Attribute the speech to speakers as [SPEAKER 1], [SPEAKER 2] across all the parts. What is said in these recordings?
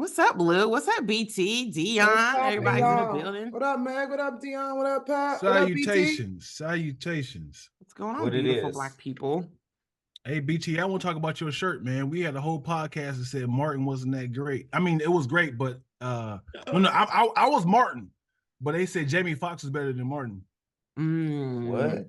[SPEAKER 1] What's up, Blue? What's up, BT? Dion? Everybody's in the building.
[SPEAKER 2] What up, Meg? What up, Dion? What up, Pat?
[SPEAKER 3] Salutations. Salutations.
[SPEAKER 1] What's going on, beautiful Black people?
[SPEAKER 3] Hey, BT, I want to talk about your shirt, man. We had a whole podcast that said Martin wasn't that great. I mean, it was great, but I was Martin, but they said Jamie Foxx is better than Martin.
[SPEAKER 2] What?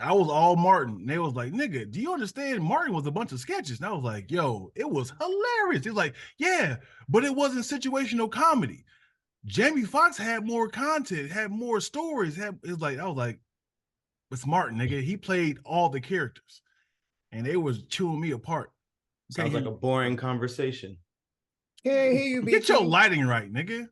[SPEAKER 3] I was all Martin. They was like, nigga, do you understand? Martin was a bunch of sketches. And I was like, yo, it was hilarious. It's like, yeah, but it wasn't situational comedy. Jamie Foxx had more content, had more stories. I was like, it's Martin, nigga. He played all the characters. And they was chewing me apart.
[SPEAKER 4] Sounds like a boring conversation.
[SPEAKER 2] Can't hear you, BT.
[SPEAKER 3] Get your lighting right, nigga.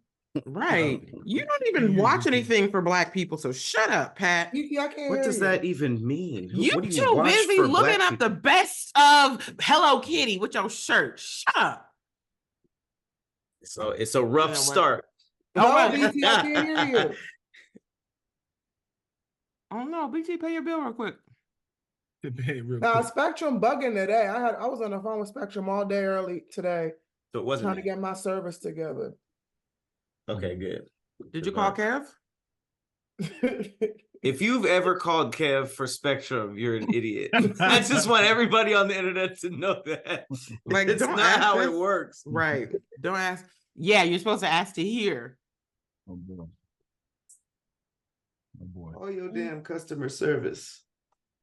[SPEAKER 1] Right. You don't even watch anything for Black people, so shut up, Pat.
[SPEAKER 2] I can't
[SPEAKER 4] What does that even mean?
[SPEAKER 1] You too busy looking up the best of Hello Kitty with your shirt. Shut up.
[SPEAKER 4] So it's a rough start.
[SPEAKER 2] No, BT, I can't hear you.
[SPEAKER 1] Oh no, BT, pay your bill real quick.
[SPEAKER 2] Spectrum bugging today. I was on the phone with Spectrum all day early today.
[SPEAKER 4] So it wasn't
[SPEAKER 2] trying to get my service together.
[SPEAKER 4] Okay, good.
[SPEAKER 1] Did you call Kev?
[SPEAKER 4] If you've ever called Kev for Spectrum, you're an idiot. I just want everybody on the internet to know that.
[SPEAKER 1] Like,
[SPEAKER 4] it's not how it works.
[SPEAKER 1] Right. Don't ask. Yeah, you're supposed to ask to hear.
[SPEAKER 3] Oh boy. Oh boy.
[SPEAKER 4] Oh, your damn customer service.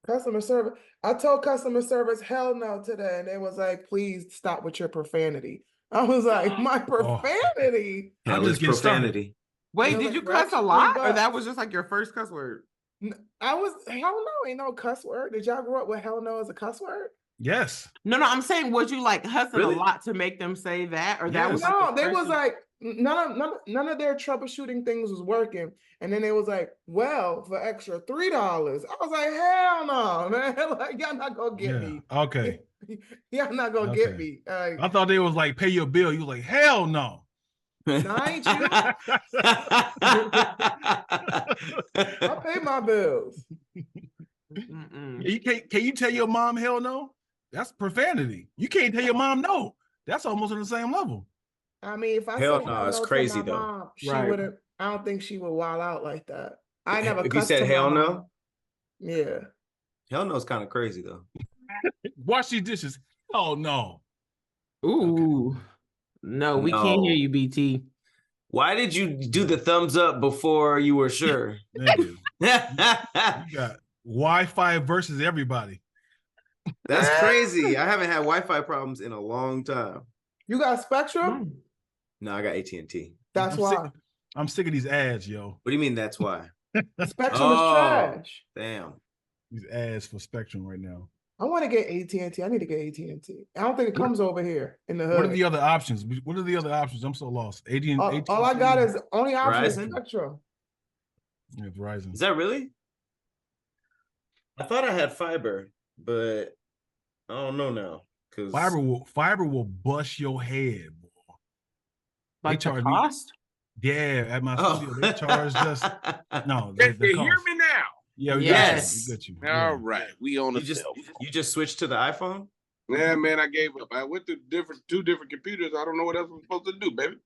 [SPEAKER 2] Customer service. I told customer service hell no today, and they was like, please stop with your profanity. I was like, my profanity.
[SPEAKER 4] Hell is profanity.
[SPEAKER 1] Wait, did you cuss a lot, or that was just like your first cuss word?
[SPEAKER 2] Hell no ain't no cuss word. Did y'all grow up with hell no as a cuss word?
[SPEAKER 3] Yes.
[SPEAKER 1] No, I'm saying, was you like hussing a lot to make them say that, or that was
[SPEAKER 2] they was like none of their troubleshooting things was working, and then they was like, well, for extra $3. I was like, hell no, man. Like, y'all not gonna get me.
[SPEAKER 3] Okay.
[SPEAKER 2] Y'all not gonna get me.
[SPEAKER 3] I thought they was like, pay your bill. You was like, hell no.
[SPEAKER 2] No, ain't you? I pay my bills.
[SPEAKER 3] Can you tell your mom hell no? That's profanity. You can't tell your mom no. That's almost on the same level.
[SPEAKER 2] I mean, if I
[SPEAKER 4] hell
[SPEAKER 2] said
[SPEAKER 4] no, it's crazy though.
[SPEAKER 2] Mom, she wouldn't. I don't think she would wild out like that. I never.
[SPEAKER 4] If you said hell no,
[SPEAKER 2] yeah,
[SPEAKER 4] hell no is kind of crazy though.
[SPEAKER 3] Wash these dishes. Oh no.
[SPEAKER 1] Ooh, okay. No, we can't hear you, BT.
[SPEAKER 4] Why did you do the thumbs up before you were sure?
[SPEAKER 3] You got Wi-Fi versus everybody.
[SPEAKER 4] That's crazy. I haven't had Wi-Fi problems in a long time.
[SPEAKER 2] You got Spectrum?
[SPEAKER 4] No, I got AT&T.
[SPEAKER 2] That's why.
[SPEAKER 3] I'm sick of these ads, yo.
[SPEAKER 4] What do you mean that's why?
[SPEAKER 2] Spectrum is trash.
[SPEAKER 4] Damn.
[SPEAKER 3] These ads for Spectrum right now.
[SPEAKER 2] I want to get AT&T. I need to get AT&T. I don't think it comes over here in the hood.
[SPEAKER 3] What are the other options? What are the other options? I'm so lost. AT&T.
[SPEAKER 2] All I got is only option is Spectrum.
[SPEAKER 3] Yeah, Verizon.
[SPEAKER 4] Is that really? I thought I had fiber, but I don't know now. Because
[SPEAKER 3] fiber will bust your head, boy.
[SPEAKER 1] Like the cost?
[SPEAKER 3] Yeah, at my studio, they charge just no.
[SPEAKER 5] Can you hear me now?
[SPEAKER 3] Yeah,
[SPEAKER 1] yes.
[SPEAKER 3] We got you.
[SPEAKER 5] All right, we on the
[SPEAKER 4] You just switched to the iPhone?
[SPEAKER 5] Yeah, man, I gave up. I went to two different computers. I don't know what else I'm supposed to do, baby.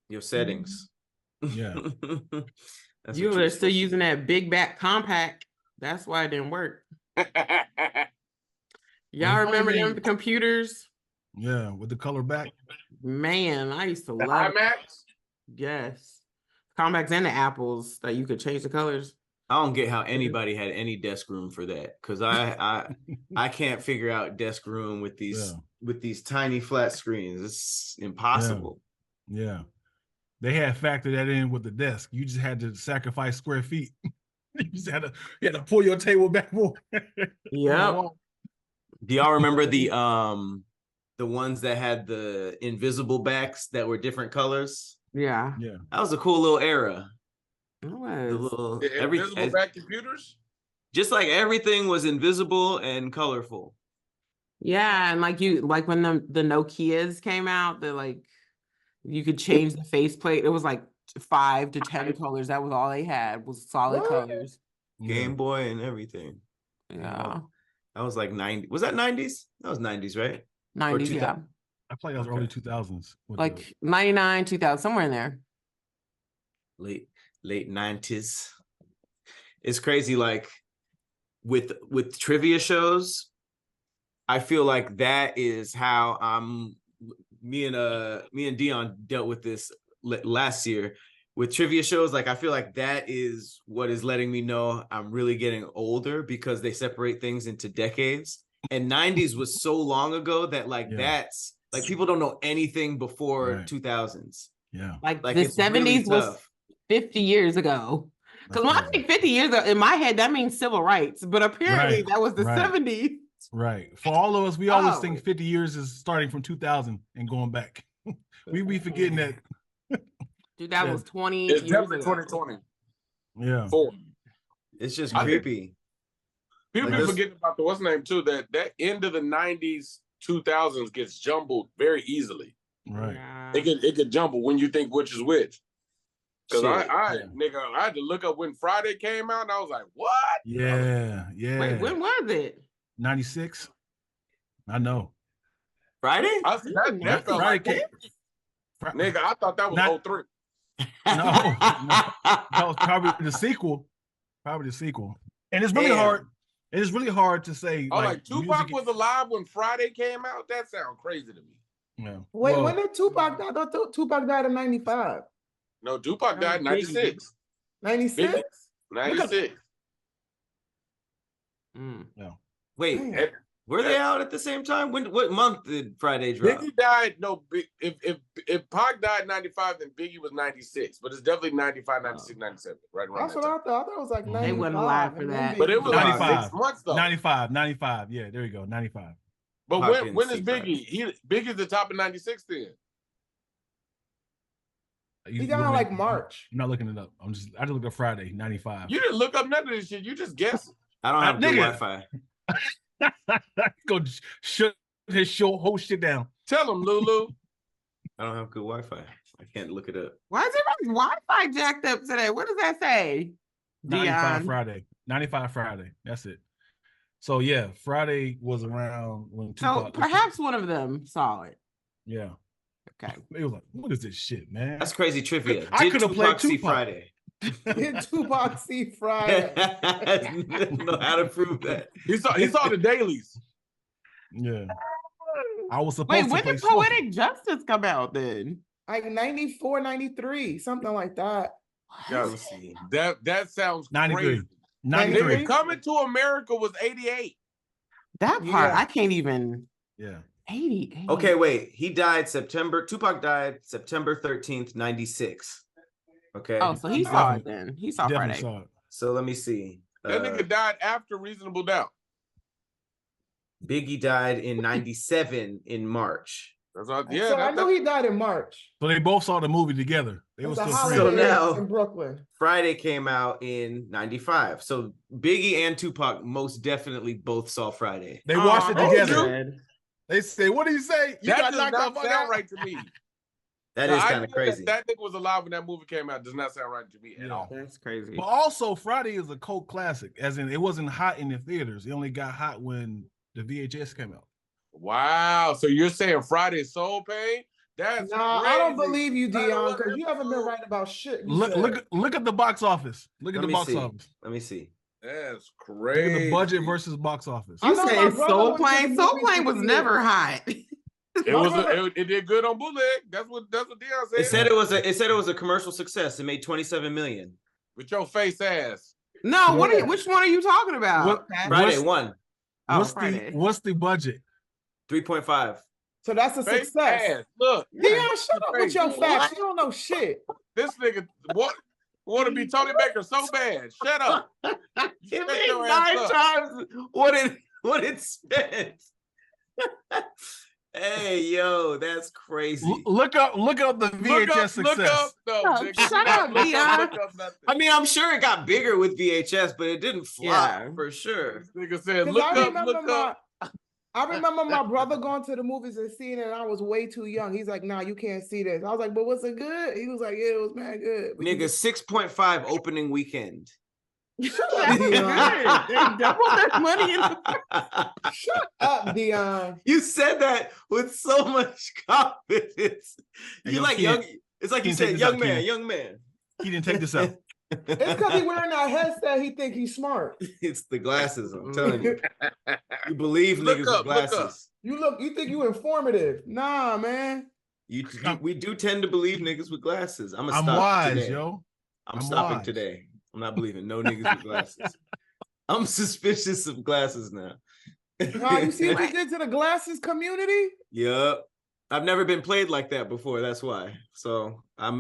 [SPEAKER 4] Your settings.
[SPEAKER 3] Yeah.
[SPEAKER 1] You were still using that big back compact. That's why it didn't work. Y'all remember them computers?
[SPEAKER 3] Yeah, with the color back.
[SPEAKER 1] Man, I used to love
[SPEAKER 5] IMAX.
[SPEAKER 1] Yes. Compacts and the Apples that you could change the colors.
[SPEAKER 4] I don't get how anybody had any desk room for that, because I can't figure out desk room with these tiny flat screens. It's impossible.
[SPEAKER 3] Yeah. They had factored that in with the desk. You just had to sacrifice square feet. You just had to pull your table back more.
[SPEAKER 1] Yeah.
[SPEAKER 4] Do y'all remember the ones that had the invisible backs that were different colors?
[SPEAKER 1] Yeah.
[SPEAKER 4] That was a cool little era.
[SPEAKER 1] It was.
[SPEAKER 5] The invisible back computers?
[SPEAKER 4] Just like everything was invisible and colorful.
[SPEAKER 1] Yeah, and like when the Nokias came out, they're like you could change the faceplate. It was like 5 to 10 colors. That was all they had was solid colors.
[SPEAKER 4] Game Boy and everything.
[SPEAKER 1] Yeah.
[SPEAKER 4] That was like 90. Was that 90s? That was 90s, right?
[SPEAKER 1] 90s, yeah.
[SPEAKER 3] I played those early 2000s.
[SPEAKER 1] Like 99, 2000, somewhere in there.
[SPEAKER 4] Late 90s. It's crazy. Like with trivia shows, I feel like that is how me and Dion dealt with this last year with trivia shows. Like I feel like that is what is letting me know I'm really getting older, because they separate things into decades, and 90s was so long ago that that's like people don't know anything before 2000s.
[SPEAKER 3] Yeah.
[SPEAKER 1] Like the 70s really was 50 years ago. Because when I think 50 years ago, in my head, that means civil rights. But apparently that was the 70s.
[SPEAKER 3] Right. For all of us, we always think 50 years is starting from 2000 and going back. We be forgetting that.
[SPEAKER 1] Dude, that was 20
[SPEAKER 5] It's
[SPEAKER 1] years
[SPEAKER 5] definitely
[SPEAKER 1] ago.
[SPEAKER 5] 2020.
[SPEAKER 3] Yeah.
[SPEAKER 4] It's just creepy.
[SPEAKER 5] People be forgetting about the what's name too. That end of the 90s, 2000s gets jumbled very easily.
[SPEAKER 3] Right.
[SPEAKER 1] Yeah.
[SPEAKER 5] It could jumble when you think which is which. Because I had to look up when Friday came out, and I was like, what?
[SPEAKER 3] Yeah.
[SPEAKER 1] Wait, when was it?
[SPEAKER 3] 96. I know.
[SPEAKER 4] Friday?
[SPEAKER 5] That felt like nigga, I thought that was 03.
[SPEAKER 3] No, that was probably the sequel. And it's really hard. It is really hard to say.
[SPEAKER 5] Like Tupac was alive when Friday came out. That sounds crazy to me.
[SPEAKER 3] Yeah.
[SPEAKER 2] Wait, when did Tupac die? I thought Tupac died in 95.
[SPEAKER 5] No, Tupac died in 96.
[SPEAKER 2] 96?
[SPEAKER 5] 96.
[SPEAKER 3] No.
[SPEAKER 4] Wait, were they out at the same time? What month did Friday drop?
[SPEAKER 5] Biggie died. No, if Pac died in 95, then Biggie was 96. But it's definitely 95, 96, 97. Right around
[SPEAKER 2] That's what I thought. I thought it was like 95.
[SPEAKER 1] They wasn't alive for that.
[SPEAKER 5] But it was
[SPEAKER 3] 95.
[SPEAKER 5] like 6 months though.
[SPEAKER 3] 95. Yeah, there you go. 95.
[SPEAKER 5] But when is Biggie? Biggie's the top of 96 then.
[SPEAKER 2] He got on like March.
[SPEAKER 3] I'm not looking it up. I just looked up Friday, 95.
[SPEAKER 5] You didn't look up none of this shit. You just guessed.
[SPEAKER 4] I don't have good Wi-Fi.
[SPEAKER 3] Go shut his whole shit down.
[SPEAKER 5] Tell him, Lulu.
[SPEAKER 4] I don't have good Wi-Fi. I can't look it up.
[SPEAKER 1] Why is everybody's Wi-Fi jacked up today? What does that say?
[SPEAKER 3] 95 Friday. 95 Friday. That's it. So yeah, Friday was around when Tupac.
[SPEAKER 1] So perhaps one of them saw it.
[SPEAKER 3] Yeah.
[SPEAKER 1] Okay.
[SPEAKER 3] It was like, what is this shit, man?
[SPEAKER 4] That's crazy trivia.
[SPEAKER 3] I could have played
[SPEAKER 4] see
[SPEAKER 3] Tupac.
[SPEAKER 4] Friday?
[SPEAKER 2] Did Tupac see Friday?
[SPEAKER 4] I don't know how to prove that.
[SPEAKER 5] He saw the dailies.
[SPEAKER 3] Yeah. I was supposed
[SPEAKER 1] Wait,
[SPEAKER 3] to
[SPEAKER 1] when
[SPEAKER 3] play
[SPEAKER 1] did Poetic Justice come out then?
[SPEAKER 2] Like 94, 93, something like that.
[SPEAKER 5] Yeah, let's see. That sounds
[SPEAKER 3] 93.
[SPEAKER 5] crazy.
[SPEAKER 3] 93.
[SPEAKER 5] Coming to America was 88.
[SPEAKER 1] That part, I can't even.
[SPEAKER 3] Yeah.
[SPEAKER 1] 88.
[SPEAKER 4] Okay, wait. Tupac died September 13th, 96. Okay.
[SPEAKER 1] Oh, so he saw it then. He saw
[SPEAKER 3] Definitely
[SPEAKER 1] Friday.
[SPEAKER 3] saw it.
[SPEAKER 4] So let me see.
[SPEAKER 5] That nigga died after Reasonable Doubt.
[SPEAKER 4] Biggie died in 97 in March.
[SPEAKER 5] That's all,
[SPEAKER 2] So I know he died in March.
[SPEAKER 3] So they both saw the movie together. They
[SPEAKER 2] It
[SPEAKER 3] were
[SPEAKER 2] was a
[SPEAKER 3] still
[SPEAKER 2] holiday
[SPEAKER 3] friends.
[SPEAKER 4] So now-
[SPEAKER 2] in Brooklyn.
[SPEAKER 4] Friday came out in 95. So Biggie and Tupac most definitely both saw Friday.
[SPEAKER 3] They watched it
[SPEAKER 1] Oh,
[SPEAKER 3] together. They say, "What do you say? You
[SPEAKER 5] that
[SPEAKER 3] got
[SPEAKER 5] does
[SPEAKER 3] knocked
[SPEAKER 5] not
[SPEAKER 3] off
[SPEAKER 5] sound right to me.
[SPEAKER 4] That
[SPEAKER 5] The
[SPEAKER 4] is kind of
[SPEAKER 5] idea
[SPEAKER 4] crazy.
[SPEAKER 5] That nigga was alive when that movie came out does not sound right to me at
[SPEAKER 3] Yeah.
[SPEAKER 5] all.
[SPEAKER 1] That's crazy.
[SPEAKER 3] But also, Friday is a cult classic, as in it wasn't hot in the theaters. It only got hot when the VHS came out.
[SPEAKER 5] Wow. So you're saying Friday Soul Pain? That's
[SPEAKER 2] Nah,
[SPEAKER 5] crazy.
[SPEAKER 2] I don't believe you,
[SPEAKER 5] Friday
[SPEAKER 2] Dion,
[SPEAKER 5] was
[SPEAKER 2] because you haven't been
[SPEAKER 5] episode-
[SPEAKER 2] right about shit. you
[SPEAKER 3] Look
[SPEAKER 2] said.
[SPEAKER 3] at the box office. Look at
[SPEAKER 4] Let
[SPEAKER 3] the
[SPEAKER 4] me
[SPEAKER 3] box
[SPEAKER 4] see.
[SPEAKER 3] office.
[SPEAKER 4] Let me see.
[SPEAKER 5] That's
[SPEAKER 3] Look
[SPEAKER 5] crazy.
[SPEAKER 3] at the budget versus box office.
[SPEAKER 2] I
[SPEAKER 1] You
[SPEAKER 2] know my
[SPEAKER 1] saying
[SPEAKER 2] brother
[SPEAKER 1] Soul
[SPEAKER 2] went to the
[SPEAKER 1] Plane? Soul
[SPEAKER 2] movies
[SPEAKER 1] Plane
[SPEAKER 2] to
[SPEAKER 1] was
[SPEAKER 2] see
[SPEAKER 1] never
[SPEAKER 2] it.
[SPEAKER 1] hot.
[SPEAKER 5] It did good on bootleg. That's what Dion said.
[SPEAKER 4] It said it was a commercial success. It made 27 million.
[SPEAKER 5] With your face ass.
[SPEAKER 1] No, which one are you talking about?
[SPEAKER 3] What-
[SPEAKER 4] Friday won
[SPEAKER 1] Oh,
[SPEAKER 3] What's the budget?
[SPEAKER 4] 3.5.
[SPEAKER 2] So that's a
[SPEAKER 5] Face
[SPEAKER 2] success.
[SPEAKER 5] ass. Look,
[SPEAKER 2] Dion, shut up with your
[SPEAKER 5] What?
[SPEAKER 2] facts. You don't know shit.
[SPEAKER 5] this nigga want to be Tony Baker so bad. Shut up.
[SPEAKER 4] It
[SPEAKER 5] Shut
[SPEAKER 4] made
[SPEAKER 5] your ass
[SPEAKER 4] 9
[SPEAKER 5] up.
[SPEAKER 4] times what it spent. Hey, yo, that's crazy.
[SPEAKER 3] Look up the VHS success.
[SPEAKER 5] Look up, no,
[SPEAKER 1] Oh,
[SPEAKER 5] nigga.
[SPEAKER 1] shut up,
[SPEAKER 5] Look
[SPEAKER 1] Dion.
[SPEAKER 5] Look up nothing.
[SPEAKER 4] I mean, I'm sure it got bigger with VHS, but it didn't flop
[SPEAKER 1] Yeah.
[SPEAKER 4] for sure.
[SPEAKER 5] This nigga said,
[SPEAKER 2] 'Cause
[SPEAKER 5] look
[SPEAKER 2] I
[SPEAKER 5] up, look up.
[SPEAKER 2] I remember my brother going to the movies and seeing it, and I was way too young. He's like, "Nah, you can't see this." I was like, "But was it good?" He was like, "Yeah, it was mad good." But
[SPEAKER 4] Nigga, 6.5 opening weekend.
[SPEAKER 1] That was good. They doubled their money in
[SPEAKER 2] Shut up, Dion.
[SPEAKER 4] You said that with so much confidence.
[SPEAKER 3] Hey,
[SPEAKER 4] You
[SPEAKER 3] yo,
[SPEAKER 4] like
[SPEAKER 3] Ken,
[SPEAKER 4] young. It's like you
[SPEAKER 3] Ken, take
[SPEAKER 4] said,
[SPEAKER 3] this
[SPEAKER 4] young
[SPEAKER 3] out,
[SPEAKER 4] man,
[SPEAKER 3] Ken.
[SPEAKER 4] young man.
[SPEAKER 3] He didn't take this out.
[SPEAKER 2] It's because he wearing that headset. He think he's smart.
[SPEAKER 4] It's the glasses. I'm telling you. You believe
[SPEAKER 5] Look
[SPEAKER 4] niggas
[SPEAKER 5] up,
[SPEAKER 4] with
[SPEAKER 5] look up.
[SPEAKER 4] glasses.
[SPEAKER 2] You think you informative? Nah, man.
[SPEAKER 4] We do tend to believe niggas with glasses. I'm
[SPEAKER 3] I'm
[SPEAKER 4] stop
[SPEAKER 3] wise,
[SPEAKER 4] today.
[SPEAKER 3] yo.
[SPEAKER 4] I'm
[SPEAKER 3] I'm
[SPEAKER 4] stopping
[SPEAKER 3] wise.
[SPEAKER 4] today. I'm not believing no niggas with glasses. I'm suspicious of glasses now.
[SPEAKER 2] Nah, you see what you did to the glasses community?
[SPEAKER 4] Yup. I've never been played like that before. That's why. So I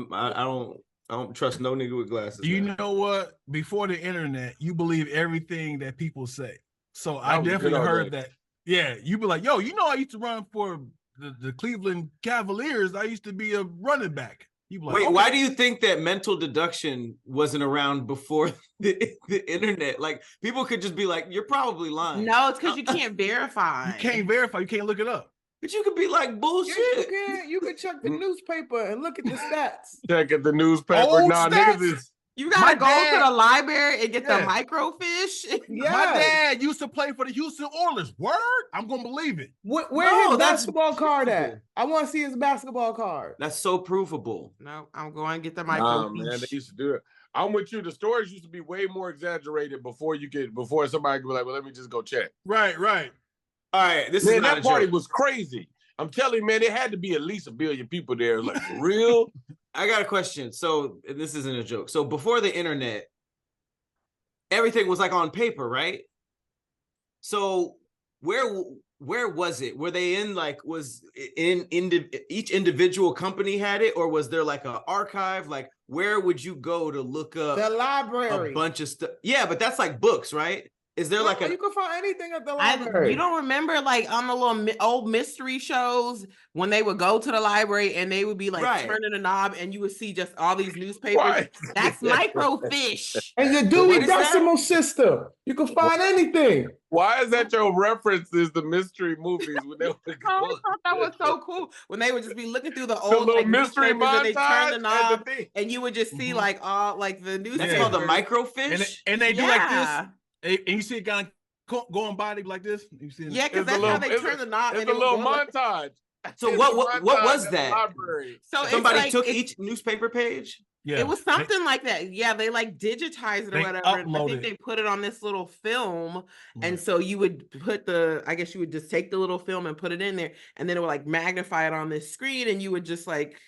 [SPEAKER 4] don't trust no nigga with glasses.
[SPEAKER 3] You
[SPEAKER 4] now.
[SPEAKER 3] know what? Before the internet, you believe everything that people say. So I
[SPEAKER 5] was
[SPEAKER 3] definitely
[SPEAKER 5] good old
[SPEAKER 3] heard
[SPEAKER 5] days.
[SPEAKER 3] that. Yeah, you be like, yo, you know, I used to run for the Cleveland Cavaliers. I used to be a running back. You be like,
[SPEAKER 4] Wait,
[SPEAKER 3] okay.
[SPEAKER 4] why do you think that mental deduction wasn't around before the internet? Like people could just be like, you're probably lying.
[SPEAKER 1] No, it's because you can't verify.
[SPEAKER 3] You can't verify. You can't look it up.
[SPEAKER 4] But you could be like bullshit.
[SPEAKER 2] Yes, you can. You can check the newspaper and look at the stats.
[SPEAKER 5] Check at the newspaper.
[SPEAKER 3] Old
[SPEAKER 5] Nah,
[SPEAKER 3] stats.
[SPEAKER 5] niggas is
[SPEAKER 1] You gotta
[SPEAKER 3] My
[SPEAKER 1] go
[SPEAKER 3] dad-
[SPEAKER 1] to the library and get
[SPEAKER 3] Yeah.
[SPEAKER 1] the microfiche.
[SPEAKER 2] Yeah.
[SPEAKER 3] My dad used to play for the Houston Oilers. Word? I'm gonna believe it.
[SPEAKER 2] Where
[SPEAKER 4] No,
[SPEAKER 2] his
[SPEAKER 4] that's
[SPEAKER 2] basketball card at?
[SPEAKER 4] provable.
[SPEAKER 2] I want to see his basketball card.
[SPEAKER 4] That's so provable.
[SPEAKER 1] No, I'm going to get the
[SPEAKER 5] nah,
[SPEAKER 1] microfiche.
[SPEAKER 5] man, they used to do it. I'm with you. The stories used to be way more exaggerated before somebody could be like, well, let me just go check.
[SPEAKER 3] Right, right.
[SPEAKER 4] All right, this
[SPEAKER 5] Man,
[SPEAKER 4] is not
[SPEAKER 5] that
[SPEAKER 4] a
[SPEAKER 5] party
[SPEAKER 4] joke.
[SPEAKER 5] was crazy. I'm telling you, man, there had to be at least 1 billion people there. Like, for real?
[SPEAKER 4] I got a question. So this isn't a joke. So before the internet, everything was like on paper, right? So where was it? Were they in like each individual company had it, or was there like an archive? Like where would you go to look up
[SPEAKER 2] The
[SPEAKER 4] a
[SPEAKER 2] library.
[SPEAKER 4] bunch of stuff? Yeah, but that's like books, right? Is there like
[SPEAKER 2] You can find anything at the
[SPEAKER 1] You
[SPEAKER 2] library.
[SPEAKER 1] don't remember like on the little old mystery shows when they would go to the library and they would be like
[SPEAKER 4] Right.
[SPEAKER 1] turning a knob and you would see just all these newspapers.
[SPEAKER 5] Why?
[SPEAKER 1] That's microfiche.
[SPEAKER 2] And the
[SPEAKER 4] What
[SPEAKER 2] Dewey
[SPEAKER 4] is that?
[SPEAKER 2] Decimal System. You can find anything.
[SPEAKER 5] Why is that your references to mystery movies when they would
[SPEAKER 1] I
[SPEAKER 5] go?
[SPEAKER 1] always thought that was so cool when they would just be looking through the
[SPEAKER 5] The
[SPEAKER 1] old
[SPEAKER 5] little
[SPEAKER 1] like,
[SPEAKER 5] mystery
[SPEAKER 1] newspapers and they turn
[SPEAKER 5] montage
[SPEAKER 1] the
[SPEAKER 5] and
[SPEAKER 1] knob
[SPEAKER 5] the thing.
[SPEAKER 1] and you would just see like all like the newspapers.
[SPEAKER 4] That's called the microfiche.
[SPEAKER 3] And they do like
[SPEAKER 1] Yeah.
[SPEAKER 3] this. And you see it kind of going by they be like this. You see it?
[SPEAKER 1] Yeah, because
[SPEAKER 5] It's a
[SPEAKER 1] that's how
[SPEAKER 5] little-
[SPEAKER 1] they turn the knob.
[SPEAKER 5] It's
[SPEAKER 1] and
[SPEAKER 5] a
[SPEAKER 1] it would
[SPEAKER 5] little
[SPEAKER 1] go like-
[SPEAKER 5] montage.
[SPEAKER 4] So
[SPEAKER 5] It's
[SPEAKER 4] what
[SPEAKER 5] a
[SPEAKER 4] what
[SPEAKER 5] montage
[SPEAKER 4] was
[SPEAKER 5] at the
[SPEAKER 4] that?
[SPEAKER 5] library.
[SPEAKER 1] So
[SPEAKER 4] Somebody
[SPEAKER 1] it's like,
[SPEAKER 4] took
[SPEAKER 1] it's-
[SPEAKER 4] each newspaper page.
[SPEAKER 3] Yeah.
[SPEAKER 1] It was something like that. Yeah, they like digitized it or
[SPEAKER 3] They
[SPEAKER 1] whatever. I
[SPEAKER 3] upload
[SPEAKER 1] think
[SPEAKER 3] it.
[SPEAKER 1] they put it on this little film. And
[SPEAKER 3] Right.
[SPEAKER 1] so you would put I guess you would just take the little film and put it in there. And then it would like magnify it on this screen. And you would just like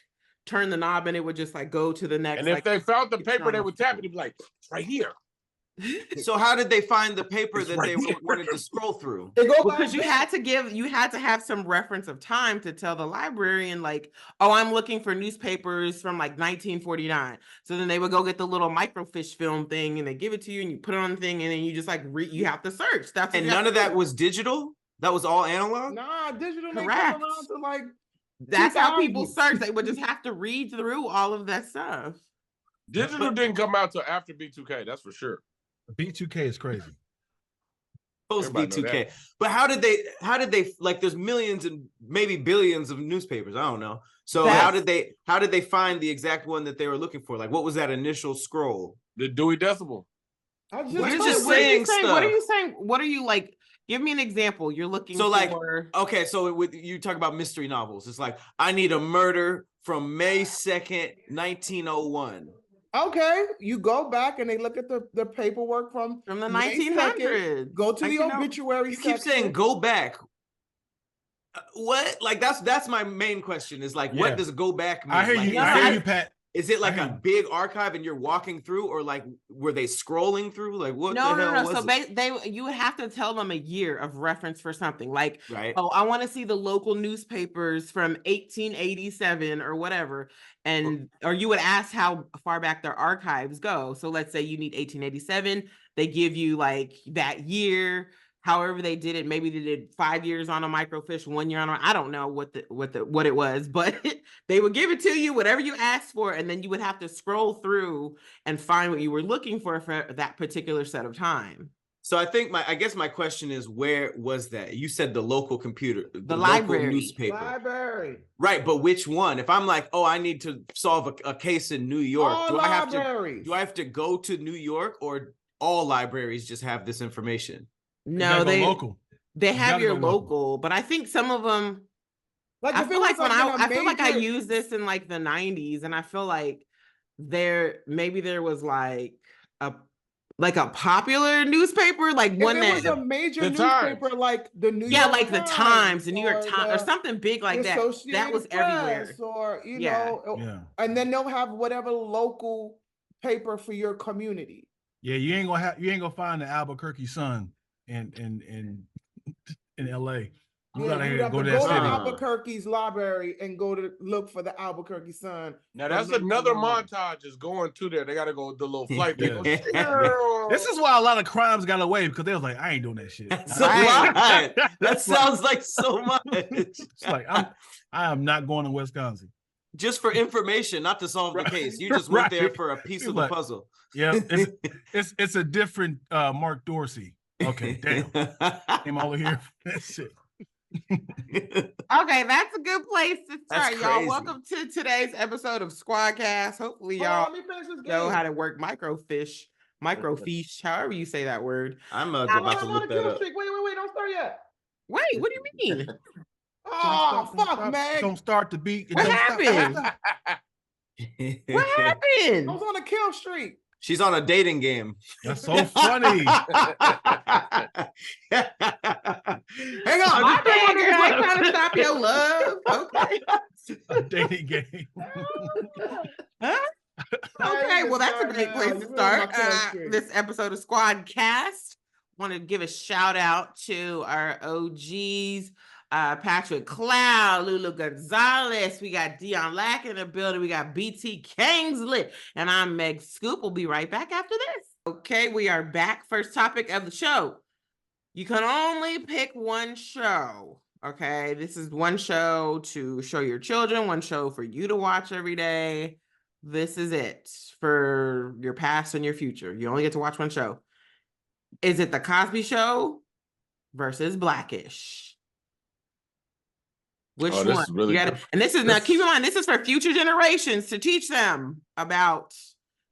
[SPEAKER 1] turn the knob and it would just like go to the next.
[SPEAKER 5] And if
[SPEAKER 1] like,
[SPEAKER 5] they found the
[SPEAKER 1] it's
[SPEAKER 5] paper,
[SPEAKER 1] on
[SPEAKER 5] they
[SPEAKER 1] the
[SPEAKER 5] would tap it and be like, "It's right here."
[SPEAKER 4] So how did they find the paper
[SPEAKER 5] It's
[SPEAKER 4] that
[SPEAKER 5] right
[SPEAKER 4] they
[SPEAKER 5] here.
[SPEAKER 4] wanted to scroll through?
[SPEAKER 2] They go
[SPEAKER 1] because
[SPEAKER 2] by
[SPEAKER 1] you had to have some reference of time to tell the librarian like, oh, I'm looking for newspapers from like 1949. So then they would go get the little microfiche film thing and they give it to you and you put it on the thing and then you just like you have to search. That's what
[SPEAKER 4] And
[SPEAKER 1] you have
[SPEAKER 4] none
[SPEAKER 1] to
[SPEAKER 4] of that
[SPEAKER 1] do.
[SPEAKER 4] was digital? That was all analog?
[SPEAKER 2] Nah, digital may come
[SPEAKER 1] Correct.
[SPEAKER 2] around to like
[SPEAKER 1] That's how people
[SPEAKER 2] 2000s.
[SPEAKER 1] search. They would just have to read through all of that stuff.
[SPEAKER 5] Digital didn't come out till after B2K. That's for sure.
[SPEAKER 3] B2K is crazy.
[SPEAKER 4] Supposed to be
[SPEAKER 5] Everybody know
[SPEAKER 4] 2K. But how did they like there's millions and maybe billions of newspapers. I don't know. So how did they find the exact one that they were looking for? Like what was that initial scroll?
[SPEAKER 5] The Dewey Decimal.
[SPEAKER 2] I just,
[SPEAKER 4] You're
[SPEAKER 1] What
[SPEAKER 4] just
[SPEAKER 1] are
[SPEAKER 4] saying
[SPEAKER 1] you saying? What are
[SPEAKER 4] stuff.
[SPEAKER 1] you saying? What are you like? Give me an example. You're looking
[SPEAKER 4] So like
[SPEAKER 1] for.
[SPEAKER 4] okay, so with you talk about mystery novels. It's like I need a murder from May 2nd, 1901.
[SPEAKER 2] okay. You go back and they look at the paperwork from
[SPEAKER 1] From the
[SPEAKER 2] May
[SPEAKER 1] 1900s.
[SPEAKER 2] Go to the obituary
[SPEAKER 4] You keep
[SPEAKER 2] section.
[SPEAKER 4] saying go back. What? Like that's my main question is like
[SPEAKER 3] Yeah.
[SPEAKER 4] what does go back mean?
[SPEAKER 3] I hear
[SPEAKER 4] Like,
[SPEAKER 3] you.
[SPEAKER 1] no,
[SPEAKER 3] I hear
[SPEAKER 1] I-
[SPEAKER 3] you, Pat.
[SPEAKER 4] Is it like
[SPEAKER 3] I
[SPEAKER 4] a
[SPEAKER 3] hear you.
[SPEAKER 4] big archive and you're walking through, or like were they scrolling through? Like what
[SPEAKER 1] No,
[SPEAKER 4] the hell
[SPEAKER 1] no, no.
[SPEAKER 4] was
[SPEAKER 1] So
[SPEAKER 4] it?
[SPEAKER 1] you would have to tell them a year of reference for something. Like,
[SPEAKER 4] Right.
[SPEAKER 1] oh, I want to see the local newspapers from 1887 or whatever. And or you would ask how far back their archives go. So let's say you need 1887. They give you like that year. However they did it, maybe they did 5 years on a microfiche, 1 year on I don't know what it was, but they would give it to you, whatever you asked for, and then you would have to scroll through and find what you were looking for that particular set of time.
[SPEAKER 4] So I guess my question is, where was that? You said the local computer, the
[SPEAKER 1] library.
[SPEAKER 4] local newspaper.
[SPEAKER 2] Library.
[SPEAKER 4] Right, but which one? If I'm like, oh, I need to solve a case in New York,
[SPEAKER 2] All
[SPEAKER 4] do I have
[SPEAKER 2] libraries.
[SPEAKER 4] to go to New York, or all libraries just have this information.
[SPEAKER 1] No,
[SPEAKER 3] You gotta go local.
[SPEAKER 1] they
[SPEAKER 3] You
[SPEAKER 1] have
[SPEAKER 3] gotta
[SPEAKER 1] your
[SPEAKER 3] go local.
[SPEAKER 1] local, but I think some of them.
[SPEAKER 2] Like
[SPEAKER 1] I
[SPEAKER 2] if it
[SPEAKER 1] feel
[SPEAKER 2] was
[SPEAKER 1] like when
[SPEAKER 2] like in a
[SPEAKER 1] I feel like I
[SPEAKER 2] major-
[SPEAKER 1] used this in like the 90s, and I feel like there was like a popular newspaper, like
[SPEAKER 2] if
[SPEAKER 1] one
[SPEAKER 2] it was a
[SPEAKER 1] that
[SPEAKER 2] major
[SPEAKER 5] The
[SPEAKER 2] newspaper
[SPEAKER 5] Times.
[SPEAKER 2] like the New
[SPEAKER 1] yeah,
[SPEAKER 2] York
[SPEAKER 1] like the Times, the New York
[SPEAKER 2] or
[SPEAKER 1] Times, or
[SPEAKER 2] the
[SPEAKER 1] something big like that. That
[SPEAKER 2] Associated
[SPEAKER 1] was
[SPEAKER 2] Press,
[SPEAKER 1] everywhere.
[SPEAKER 2] or you
[SPEAKER 1] Yeah.
[SPEAKER 2] know,
[SPEAKER 3] Yeah.
[SPEAKER 2] and then they'll have whatever local paper for your community.
[SPEAKER 3] Yeah, you ain't gonna find the Albuquerque Sun in LA. You
[SPEAKER 2] Yeah,
[SPEAKER 3] gotta
[SPEAKER 2] you'd have
[SPEAKER 3] go
[SPEAKER 2] to
[SPEAKER 3] to
[SPEAKER 2] go
[SPEAKER 3] that
[SPEAKER 2] to
[SPEAKER 3] city.
[SPEAKER 2] Albuquerque's library and go to look for the Albuquerque Sun.
[SPEAKER 5] Now
[SPEAKER 2] from
[SPEAKER 5] that's another
[SPEAKER 2] 1901.
[SPEAKER 5] montage is going to there. They got to go the little flight. They go.
[SPEAKER 3] This is why a lot of crimes got away, because they was like, I ain't doing that shit.
[SPEAKER 4] That's a
[SPEAKER 1] Right.
[SPEAKER 4] lot. That
[SPEAKER 3] That's
[SPEAKER 4] sounds like so much.
[SPEAKER 3] It's like I am not going to Wisconsin.
[SPEAKER 4] Just for information, not to solve the case. You just
[SPEAKER 3] Right.
[SPEAKER 4] went there for a piece
[SPEAKER 3] He's
[SPEAKER 4] of
[SPEAKER 3] like,
[SPEAKER 4] the puzzle.
[SPEAKER 3] Yeah, it's a different Mark Dorsey. Okay, damn. Came over here for that shit.
[SPEAKER 1] Okay, that's a good place to
[SPEAKER 4] That's
[SPEAKER 1] start, y'all.
[SPEAKER 4] crazy.
[SPEAKER 1] Welcome to today's episode of SquADcast. Hopefully,
[SPEAKER 2] Hold on,
[SPEAKER 1] y'all
[SPEAKER 2] let me finish this
[SPEAKER 1] know
[SPEAKER 2] game.
[SPEAKER 1] how to work microfiche, however you say that word.
[SPEAKER 4] I'm
[SPEAKER 2] Hold
[SPEAKER 4] about
[SPEAKER 2] on,
[SPEAKER 4] to
[SPEAKER 2] I'm on a
[SPEAKER 4] look that
[SPEAKER 2] kill
[SPEAKER 4] up.
[SPEAKER 2] streak. Wait, don't start yet.
[SPEAKER 1] Wait, what do you mean?
[SPEAKER 2] Oh, fuck, Meg.
[SPEAKER 3] Don't start the beat.
[SPEAKER 1] What
[SPEAKER 3] Don't stop.
[SPEAKER 1] happened? What happened?
[SPEAKER 2] I was on a kill streak.
[SPEAKER 4] She's on a dating game.
[SPEAKER 3] That's so funny.
[SPEAKER 4] Hang on.
[SPEAKER 1] My bad, girl. I'm trying to stop your love. Okay.
[SPEAKER 3] A dating game.
[SPEAKER 1] Huh? Okay, well, that's a great place to start this episode of SquADcast. Want to give a shout out to our OGs, Patrick Cloud, Lulu Gonzalez. We got Dion Lack in the building. We got BT Kingsley, and I'm Meg Scoop. We'll be right back after this. Okay, we are back. First topic of the show. You can only pick one show. Okay, this is one show to show your children, one show for you to watch every day. This is it for your past and your future. You only get to watch one show. Is it The Cosby Show versus Blackish? Which
[SPEAKER 5] this
[SPEAKER 1] one?
[SPEAKER 5] is really
[SPEAKER 1] You gotta,
[SPEAKER 5] tough.
[SPEAKER 1] and this is now, keep in mind, this is for future generations to teach them about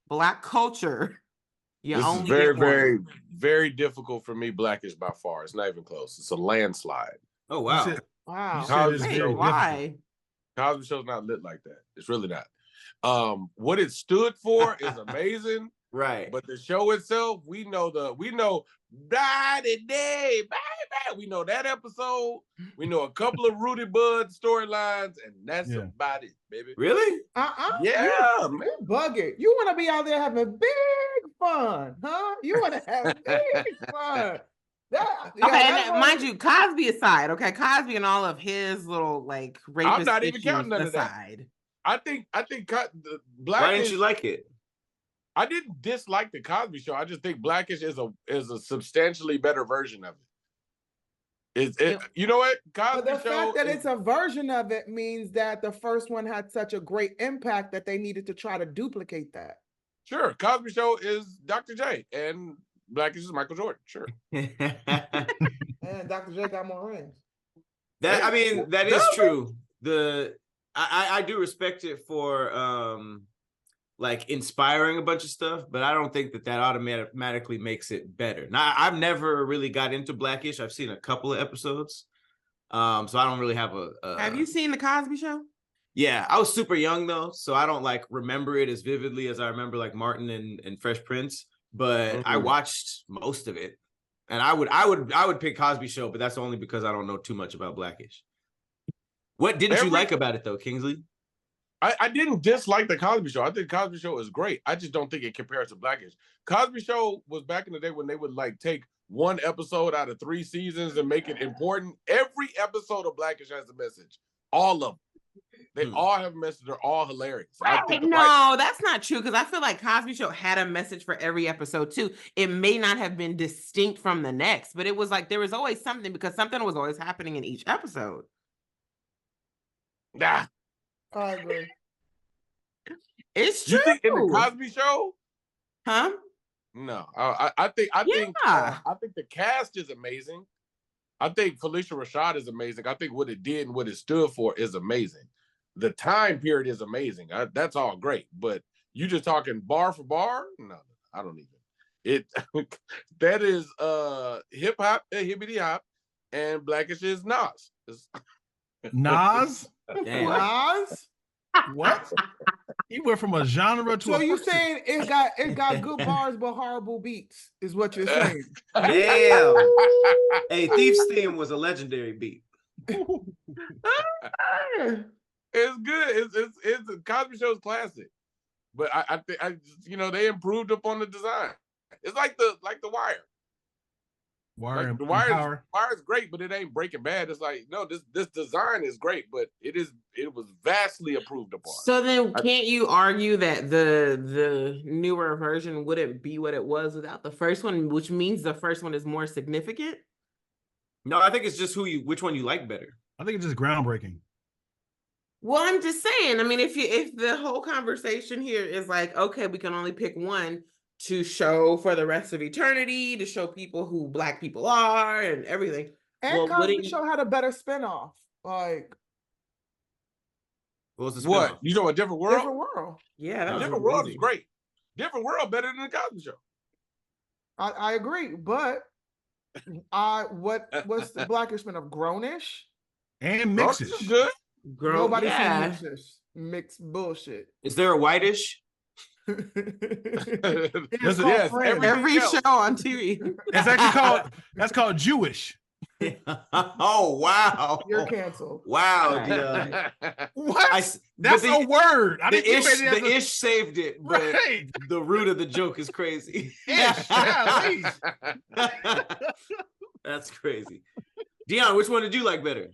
[SPEAKER 1] Black culture. You
[SPEAKER 5] This is
[SPEAKER 1] only
[SPEAKER 5] very,
[SPEAKER 1] get one.
[SPEAKER 5] very, very difficult for me. Blackish by far. It's not even close. It's a landslide.
[SPEAKER 4] Oh, wow.
[SPEAKER 3] You said-
[SPEAKER 2] Wow.
[SPEAKER 3] You said it's
[SPEAKER 1] Wait,
[SPEAKER 3] very
[SPEAKER 1] why?
[SPEAKER 5] Cosby Show's not lit like that. It's really not. What it stood for is amazing,
[SPEAKER 4] Right.
[SPEAKER 5] but the show itself, we know Daddy Day, baby. We know that episode. We know a couple of Rudy Bud storylines, and that's
[SPEAKER 3] Yeah.
[SPEAKER 5] about it, baby.
[SPEAKER 4] Really?
[SPEAKER 5] Yeah, man.
[SPEAKER 2] You bug it. You want to be out there having big fun, huh? You want to have big fun.
[SPEAKER 1] Okay, and mind you, Cosby aside, okay, Cosby and all of his little like rapist
[SPEAKER 5] not even
[SPEAKER 1] issues
[SPEAKER 5] counting none of that.
[SPEAKER 2] Oh,
[SPEAKER 1] aside.
[SPEAKER 5] I think the Blackish.
[SPEAKER 4] Why didn't you like it?
[SPEAKER 5] I didn't dislike the Cosby Show. I just think Blackish is a substantially better version of it. You know what? Cosby
[SPEAKER 2] But the
[SPEAKER 5] Show
[SPEAKER 2] fact that
[SPEAKER 5] is-
[SPEAKER 2] it's a version of it means that the first one had such a great impact that they needed to try to duplicate that.
[SPEAKER 5] sure. Cosby Show is Dr. J, and Blackish is Michael Jordan. Sure.
[SPEAKER 2] And Dr. J got more rings.
[SPEAKER 4] That, I mean, that is
[SPEAKER 5] No.
[SPEAKER 4] true. I do respect it for like inspiring a bunch of stuff, but I don't think that automatically makes it better. Now, I've never really got into Blackish. I've seen a couple of episodes, so I don't really have a.
[SPEAKER 1] Have you seen The Cosby Show?
[SPEAKER 4] Yeah, I was super young though, so I don't like remember it as vividly as I remember like Martin and Fresh Prince. But I watched most of it, and I would pick Cosby Show, but that's only because I don't know too much about Blackish. What didn't you like about it though, Kingsley?
[SPEAKER 5] I didn't dislike the Cosby Show. I think Cosby Show is great. I just don't think it compares to Blackish. Cosby Show was back in the day when they would like take one episode out of 3 seasons and make it important. Every episode of Blackish has a message. All of them. They all have a message. They're all hilarious.
[SPEAKER 1] No, that's not true, because I feel like Cosby Show had a message for every episode too. It may not have been distinct from the next, but it was like there was always something, because something was always happening in each episode.
[SPEAKER 5] Nah.
[SPEAKER 2] I agree.
[SPEAKER 1] It's true.
[SPEAKER 5] You think in the Cosby Show?
[SPEAKER 1] Huh?
[SPEAKER 5] No. I think the cast is amazing. I think Felicia Rashad is amazing. I think what it did and what it stood for is amazing. The time period is amazing. That's all great. But you just talking bar for bar? No, I don't even. It that is hip hop, hibbity hop, and Blackish is Nas.
[SPEAKER 3] Nas?
[SPEAKER 4] Damn.
[SPEAKER 2] Nas?
[SPEAKER 3] What? He went from a genre to
[SPEAKER 2] So
[SPEAKER 3] a
[SPEAKER 2] you
[SPEAKER 3] person.
[SPEAKER 2] saying it got good bars but horrible beats, is what you're saying.
[SPEAKER 4] Damn. Hey, Thief's theme was a legendary beat.
[SPEAKER 5] It's good. It's a Cosby Show's classic. But I think they improved upon the design. It's like the Wire.
[SPEAKER 3] Wire
[SPEAKER 5] Like the
[SPEAKER 3] Power.
[SPEAKER 5] Wire's great, but it ain't Breaking Bad. It's like, no, this design is great, but it was vastly improved upon.
[SPEAKER 1] So then can't you argue that the newer version wouldn't be what it was without the first one, which means the first one is more significant?
[SPEAKER 4] No, I think it's just which one you like better.
[SPEAKER 3] I think it's just groundbreaking.
[SPEAKER 1] Well, I'm just saying, I mean, if the whole conversation here is like, okay, we can only pick one to show for the rest of eternity, to show people who Black people are and everything.
[SPEAKER 2] And Cosby Show had a better spinoff. Like,
[SPEAKER 4] what was the
[SPEAKER 5] what?
[SPEAKER 4] spinoff?
[SPEAKER 5] You know, A Different World?
[SPEAKER 2] Different World.
[SPEAKER 1] Yeah, that was
[SPEAKER 5] Different World is
[SPEAKER 1] amazing.
[SPEAKER 5] great. Different World better than the Cosby Show.
[SPEAKER 2] I agree, but what's the Blackish spinoff? Grownish?
[SPEAKER 3] And
[SPEAKER 5] Brooks
[SPEAKER 3] mixes.
[SPEAKER 5] is good.
[SPEAKER 2] Nobody's
[SPEAKER 1] yeah.
[SPEAKER 2] mixes. Mixed bullshit.
[SPEAKER 4] Is there a whitish?
[SPEAKER 2] It's called
[SPEAKER 5] Yes,
[SPEAKER 2] Friends.
[SPEAKER 1] Every
[SPEAKER 5] else.
[SPEAKER 1] show on TV.
[SPEAKER 3] It's actually called Jewish.
[SPEAKER 4] Oh wow!
[SPEAKER 2] You're canceled.
[SPEAKER 4] Wow,
[SPEAKER 1] Right.
[SPEAKER 4] Dion.
[SPEAKER 3] What?
[SPEAKER 4] But
[SPEAKER 3] That's
[SPEAKER 4] the-
[SPEAKER 3] a word. I
[SPEAKER 4] The
[SPEAKER 3] didn't think it as
[SPEAKER 4] the
[SPEAKER 3] a-
[SPEAKER 4] ish saved it, but
[SPEAKER 3] Right.
[SPEAKER 4] the root of the joke is crazy.
[SPEAKER 3] Ish, golly.
[SPEAKER 4] That's crazy. Dion, which one did you like better?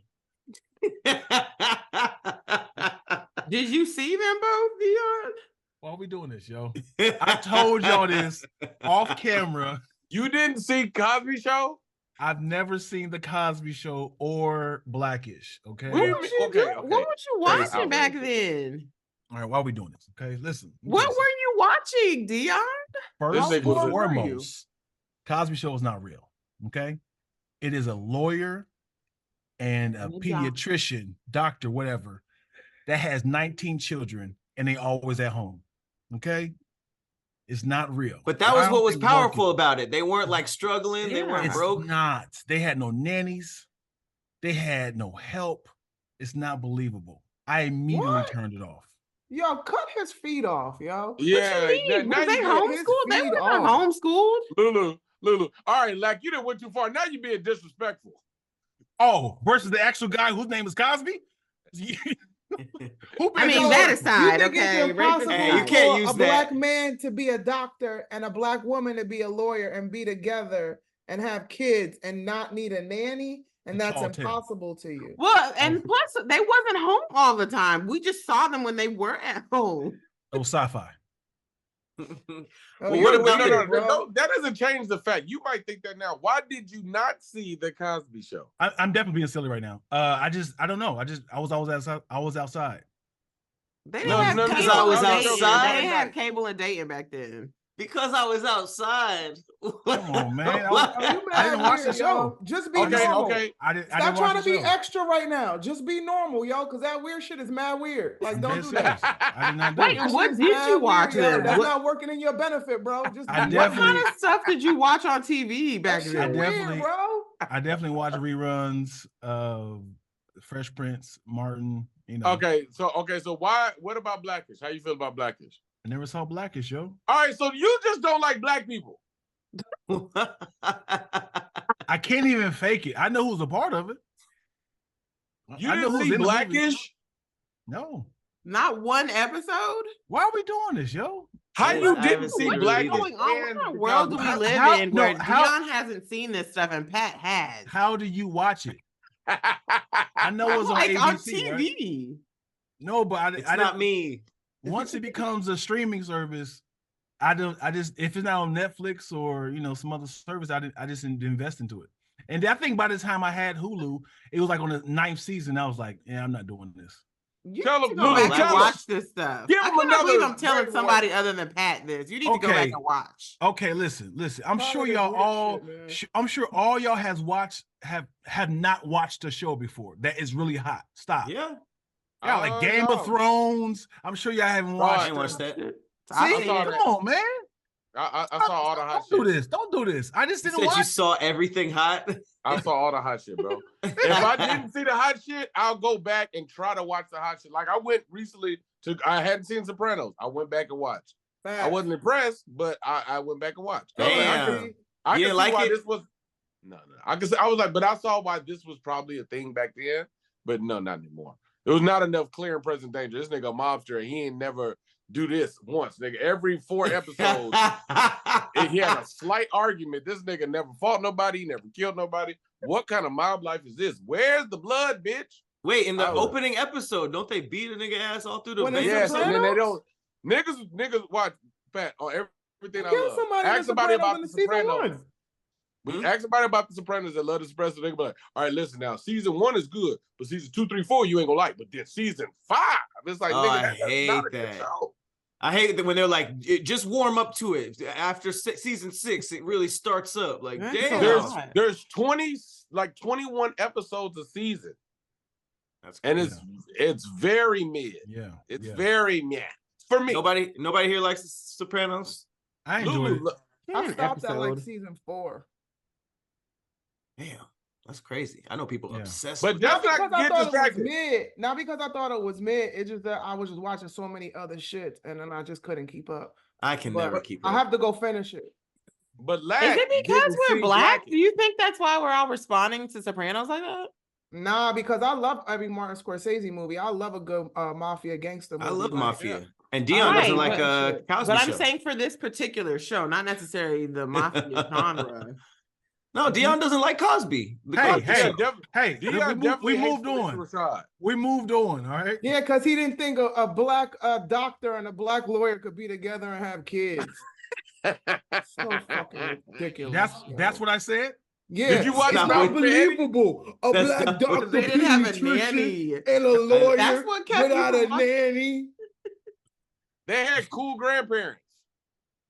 [SPEAKER 1] Did you see them both, Dion?
[SPEAKER 3] Why are we doing this, yo? I told y'all this off camera.
[SPEAKER 5] You didn't see Cosby Show?
[SPEAKER 3] I've never seen the Cosby Show or Blackish. Okay.
[SPEAKER 5] What do you
[SPEAKER 1] What was
[SPEAKER 5] mean?
[SPEAKER 1] you
[SPEAKER 5] Okay,
[SPEAKER 1] doing?
[SPEAKER 5] okay.
[SPEAKER 1] What was you
[SPEAKER 5] Crazy.
[SPEAKER 1] watching back then?
[SPEAKER 3] All right. Why are we doing this? Okay. Listen.
[SPEAKER 1] What were you watching, Dion?
[SPEAKER 3] First
[SPEAKER 5] This
[SPEAKER 3] and
[SPEAKER 5] nigga was a-
[SPEAKER 3] foremost, Cosby Show is not real. Okay. It is a lawyer and a
[SPEAKER 1] And a
[SPEAKER 3] pediatrician, doctor, whatever, that has 19 children and they always at home. Okay. It's not real.
[SPEAKER 4] But that was
[SPEAKER 3] I
[SPEAKER 4] what
[SPEAKER 3] don't
[SPEAKER 4] was
[SPEAKER 3] think
[SPEAKER 4] powerful
[SPEAKER 3] working.
[SPEAKER 4] about it. They weren't like struggling. They
[SPEAKER 1] Yeah.
[SPEAKER 4] weren't
[SPEAKER 3] It's
[SPEAKER 4] broke.
[SPEAKER 3] not. They had no nannies. They had no help. It's not believable. I immediately
[SPEAKER 2] What?
[SPEAKER 3] turned it off.
[SPEAKER 2] Yo, cut his feet off, yo.
[SPEAKER 5] Yeah.
[SPEAKER 1] What you mean?
[SPEAKER 5] now
[SPEAKER 1] Was they
[SPEAKER 5] you being-
[SPEAKER 1] homeschooled? They
[SPEAKER 2] feet
[SPEAKER 1] were
[SPEAKER 2] on.
[SPEAKER 1] homeschooled.
[SPEAKER 5] Lulu. All right, Lack, you done went too far. Now you're being disrespectful.
[SPEAKER 3] Oh, versus the actual guy whose name is Cosby? Who
[SPEAKER 1] I mean,
[SPEAKER 3] been-
[SPEAKER 1] that
[SPEAKER 2] You
[SPEAKER 1] aside,
[SPEAKER 2] think it's
[SPEAKER 1] okay.
[SPEAKER 2] impossible
[SPEAKER 4] Hey, you
[SPEAKER 2] for
[SPEAKER 4] can't use
[SPEAKER 2] a
[SPEAKER 4] that.
[SPEAKER 2] Black man to be a doctor and a Black woman to be a lawyer and be together and have kids and not need a nanny? And that's
[SPEAKER 3] Tall tale.
[SPEAKER 2] impossible to you.
[SPEAKER 1] Well, and plus, they wasn't home all the time. We just saw them when they were at home.
[SPEAKER 3] Oh, sci-fi.
[SPEAKER 2] Oh,
[SPEAKER 4] Well,
[SPEAKER 2] you're
[SPEAKER 4] what about
[SPEAKER 2] weird,
[SPEAKER 4] it,
[SPEAKER 2] bro.
[SPEAKER 5] That doesn't change the fact. You might think that now. Why did you not see the Cosby Show?
[SPEAKER 3] I'm definitely being silly right now. I don't know. I was always outside. I was outside.
[SPEAKER 1] They
[SPEAKER 5] No,
[SPEAKER 1] didn't have
[SPEAKER 5] no, no,
[SPEAKER 1] cable
[SPEAKER 4] I was
[SPEAKER 1] and dating.
[SPEAKER 4] outside.
[SPEAKER 1] They didn't have cable and dating back then.
[SPEAKER 4] Because I was outside.
[SPEAKER 3] Come on, man.
[SPEAKER 2] Oh, you
[SPEAKER 3] I didn't
[SPEAKER 2] mad
[SPEAKER 3] watch the
[SPEAKER 2] weird,
[SPEAKER 3] show.
[SPEAKER 2] yo. Just be
[SPEAKER 5] Okay,
[SPEAKER 2] normal.
[SPEAKER 5] okay.
[SPEAKER 3] I didn't
[SPEAKER 2] Stop
[SPEAKER 3] watch
[SPEAKER 2] trying to
[SPEAKER 3] the
[SPEAKER 2] be
[SPEAKER 3] show.
[SPEAKER 2] extra right now. Just be normal, yo, because that weird shit is mad weird. Like,
[SPEAKER 3] I'm
[SPEAKER 2] don't
[SPEAKER 3] dead
[SPEAKER 2] do
[SPEAKER 3] serious.
[SPEAKER 2] that.
[SPEAKER 3] I did not do
[SPEAKER 1] Wait,
[SPEAKER 3] it.
[SPEAKER 2] That
[SPEAKER 1] what
[SPEAKER 2] shit's
[SPEAKER 1] did
[SPEAKER 2] mad
[SPEAKER 1] you watch
[SPEAKER 2] weird, yo.
[SPEAKER 1] then?
[SPEAKER 2] That's
[SPEAKER 1] What-
[SPEAKER 2] not working in your benefit, bro. Just
[SPEAKER 3] I
[SPEAKER 2] be
[SPEAKER 1] What
[SPEAKER 3] definitely-
[SPEAKER 1] kind of stuff did you watch on TV back
[SPEAKER 2] that shit
[SPEAKER 1] then?
[SPEAKER 2] weird,
[SPEAKER 3] definitely-
[SPEAKER 2] bro.
[SPEAKER 3] I definitely watch reruns of Fresh Prince, Martin. You know.
[SPEAKER 5] Okay, so what about Blackish? How you feel about Blackish?
[SPEAKER 3] I never saw Blackish, yo.
[SPEAKER 5] All right, so you just don't like Black people.
[SPEAKER 3] I can't even fake it. I know who's a part of it.
[SPEAKER 5] You
[SPEAKER 3] I know
[SPEAKER 5] didn't
[SPEAKER 3] who's
[SPEAKER 5] see
[SPEAKER 3] in the movie.
[SPEAKER 5] Blackish?
[SPEAKER 3] No.
[SPEAKER 1] Not one episode?
[SPEAKER 3] Why are we doing this, yo?
[SPEAKER 5] How
[SPEAKER 4] I
[SPEAKER 5] you
[SPEAKER 4] haven't
[SPEAKER 5] didn't
[SPEAKER 4] seen
[SPEAKER 5] see
[SPEAKER 4] it
[SPEAKER 5] Blackish?
[SPEAKER 4] either.
[SPEAKER 1] What's going on? What
[SPEAKER 5] and
[SPEAKER 1] kind of
[SPEAKER 5] the
[SPEAKER 1] world do
[SPEAKER 5] Cosby
[SPEAKER 1] we
[SPEAKER 5] Show?
[SPEAKER 1] live
[SPEAKER 3] How-
[SPEAKER 1] in
[SPEAKER 3] no,
[SPEAKER 1] where
[SPEAKER 3] how-
[SPEAKER 1] Dion hasn't seen this stuff and Pat has?
[SPEAKER 3] How do you watch it? I know it was on
[SPEAKER 1] Like on
[SPEAKER 3] ABC, right?
[SPEAKER 1] TV.
[SPEAKER 3] No, but
[SPEAKER 4] It's
[SPEAKER 3] I
[SPEAKER 4] not
[SPEAKER 3] didn't-
[SPEAKER 4] me.
[SPEAKER 3] Once it becomes a streaming service, I just if it's not on Netflix or some other service, I just didn't invest into it. And I think by the time I had Hulu, it was like on the 9th season. I was like, yeah, I'm not doing this.
[SPEAKER 1] You
[SPEAKER 5] Tell
[SPEAKER 1] need
[SPEAKER 5] him,
[SPEAKER 1] to go
[SPEAKER 5] Lulu,
[SPEAKER 1] back
[SPEAKER 5] tell
[SPEAKER 1] and
[SPEAKER 5] him.
[SPEAKER 1] watch this stuff.
[SPEAKER 5] Give
[SPEAKER 1] I
[SPEAKER 5] him
[SPEAKER 1] cannot
[SPEAKER 5] another
[SPEAKER 1] believe I'm telling
[SPEAKER 5] great
[SPEAKER 1] somebody other than Pat this. You need to go back
[SPEAKER 3] Okay.
[SPEAKER 1] and watch.
[SPEAKER 3] Okay, listen. I'm
[SPEAKER 2] Tired
[SPEAKER 3] sure
[SPEAKER 2] of this
[SPEAKER 3] y'all
[SPEAKER 2] weird
[SPEAKER 3] all,
[SPEAKER 2] shit, man.
[SPEAKER 3] I'm sure all y'all have not watched a show before that is really hot. Stop.
[SPEAKER 4] Yeah.
[SPEAKER 3] Y'all like Game
[SPEAKER 5] no.
[SPEAKER 3] of Thrones. I'm sure y'all haven't
[SPEAKER 5] I
[SPEAKER 3] watched.
[SPEAKER 4] ain't watched that.
[SPEAKER 3] See,
[SPEAKER 1] I've
[SPEAKER 5] I
[SPEAKER 1] seen
[SPEAKER 5] saw
[SPEAKER 1] it.
[SPEAKER 3] come on, man.
[SPEAKER 5] I saw all the hot
[SPEAKER 3] Don't do
[SPEAKER 5] shit.
[SPEAKER 3] this. Don't do this. I just
[SPEAKER 4] You
[SPEAKER 3] didn't
[SPEAKER 4] said you
[SPEAKER 3] watch.
[SPEAKER 4] saw everything hot.
[SPEAKER 5] I saw all the hot shit, bro. If I didn't see the hot shit, I'll go back and try to watch the hot shit. Like I went recently I hadn't seen Sopranos. I went back and watched.
[SPEAKER 2] Facts.
[SPEAKER 5] I wasn't impressed, but I went back and watched.
[SPEAKER 4] Damn.
[SPEAKER 5] I
[SPEAKER 4] You
[SPEAKER 5] can
[SPEAKER 4] didn't
[SPEAKER 5] see
[SPEAKER 4] like
[SPEAKER 5] why
[SPEAKER 4] it?
[SPEAKER 5] this was. No. I was like, but I saw why this was probably a thing back then. But no, not anymore. There was not enough clear and present danger. This nigga a mobster, and he ain't never do this once. Nigga, every 4 episodes, he had a slight argument. This nigga never fought nobody, he never killed nobody. What kind of mob life is this? Where's the blood, bitch?
[SPEAKER 4] Wait, in the opening episode, don't they beat a nigga ass all through the
[SPEAKER 2] When
[SPEAKER 4] base
[SPEAKER 2] it's
[SPEAKER 5] Yes, and then they don't.
[SPEAKER 2] Sopranos?
[SPEAKER 5] Niggas watch Pat on everything I
[SPEAKER 2] Kill
[SPEAKER 5] love.
[SPEAKER 2] somebody
[SPEAKER 5] Ask
[SPEAKER 2] in
[SPEAKER 5] somebody
[SPEAKER 2] Sopranos
[SPEAKER 5] about
[SPEAKER 2] in
[SPEAKER 5] the
[SPEAKER 2] season
[SPEAKER 5] Sopranos.
[SPEAKER 2] 1.
[SPEAKER 5] But ask somebody about the Sopranos that love the Sopranos. They be like, all right, listen now, season 1 is good, but season 2, 3, 4 you ain't gonna like. But then season 5, it's like,
[SPEAKER 4] Oh,
[SPEAKER 5] nigga,
[SPEAKER 4] I
[SPEAKER 5] that's
[SPEAKER 4] hate
[SPEAKER 5] not a good
[SPEAKER 4] that.
[SPEAKER 5] show.
[SPEAKER 4] I hate that when they're like, just warm up to it. After season 6, it really starts up. Like,
[SPEAKER 1] That's
[SPEAKER 4] damn.
[SPEAKER 1] so
[SPEAKER 5] There's 21 episodes a season,
[SPEAKER 4] That's
[SPEAKER 5] and
[SPEAKER 4] crazy.
[SPEAKER 5] it's very mid.
[SPEAKER 3] Yeah.
[SPEAKER 5] It's
[SPEAKER 3] yeah.
[SPEAKER 5] very meh for me.
[SPEAKER 4] Nobody here likes the Sopranos.
[SPEAKER 3] I enjoyed
[SPEAKER 5] Lulu,
[SPEAKER 3] it.
[SPEAKER 5] look,
[SPEAKER 2] I
[SPEAKER 1] An
[SPEAKER 2] stopped at like
[SPEAKER 1] episode.
[SPEAKER 2] season 4.
[SPEAKER 4] Damn, that's crazy. I know people
[SPEAKER 3] Yeah.
[SPEAKER 4] obsessed
[SPEAKER 5] but
[SPEAKER 4] with
[SPEAKER 5] that's
[SPEAKER 2] Not
[SPEAKER 5] not
[SPEAKER 2] because I
[SPEAKER 5] get
[SPEAKER 2] thought it was
[SPEAKER 5] distracted.
[SPEAKER 2] mid. Not because I thought it was mid. It's just that I was just watching so many other shit, and then I just couldn't keep up.
[SPEAKER 4] I can
[SPEAKER 2] But
[SPEAKER 4] never keep
[SPEAKER 2] I
[SPEAKER 4] up.
[SPEAKER 2] have to go finish it.
[SPEAKER 5] But
[SPEAKER 1] Is
[SPEAKER 5] Lack
[SPEAKER 1] it because
[SPEAKER 5] didn't
[SPEAKER 1] we're
[SPEAKER 5] see
[SPEAKER 1] black?
[SPEAKER 5] Blackish.
[SPEAKER 1] Do you think that's why we're all responding to Sopranos like that?
[SPEAKER 2] Nah, because I love every Martin Scorsese movie. I love a good mafia gangster movie.
[SPEAKER 4] I love
[SPEAKER 2] like,
[SPEAKER 4] Mafia.
[SPEAKER 2] yeah.
[SPEAKER 4] And Dion
[SPEAKER 1] Right,
[SPEAKER 4] doesn't like
[SPEAKER 1] but-
[SPEAKER 4] Cosby
[SPEAKER 1] But I'm
[SPEAKER 4] Show.
[SPEAKER 1] saying for this particular show, not necessarily the mafia genre.
[SPEAKER 4] No, Dion doesn't like Cosby. The
[SPEAKER 3] Hey,
[SPEAKER 4] Cosby
[SPEAKER 3] hey,
[SPEAKER 4] Show.
[SPEAKER 3] hey,
[SPEAKER 5] Dion
[SPEAKER 3] we
[SPEAKER 5] definitely
[SPEAKER 3] moved
[SPEAKER 5] hates
[SPEAKER 3] on.
[SPEAKER 5] Rashad.
[SPEAKER 3] We moved on. All right.
[SPEAKER 2] Yeah, because he didn't think a black doctor and a black lawyer could be together and have kids. So fucking ridiculous.
[SPEAKER 3] That's what I said.
[SPEAKER 2] Yeah,
[SPEAKER 5] Did you watch
[SPEAKER 2] it's
[SPEAKER 4] Not
[SPEAKER 2] not
[SPEAKER 4] with
[SPEAKER 2] believable. A
[SPEAKER 4] That's
[SPEAKER 2] black
[SPEAKER 4] not
[SPEAKER 2] doctor,
[SPEAKER 4] what-
[SPEAKER 1] They didn't have a
[SPEAKER 2] pediatrician,
[SPEAKER 1] nanny.
[SPEAKER 2] and a lawyer
[SPEAKER 1] That's what kept
[SPEAKER 2] without
[SPEAKER 1] you
[SPEAKER 2] a
[SPEAKER 1] from watching-
[SPEAKER 2] nanny.
[SPEAKER 5] They had cool grandparents.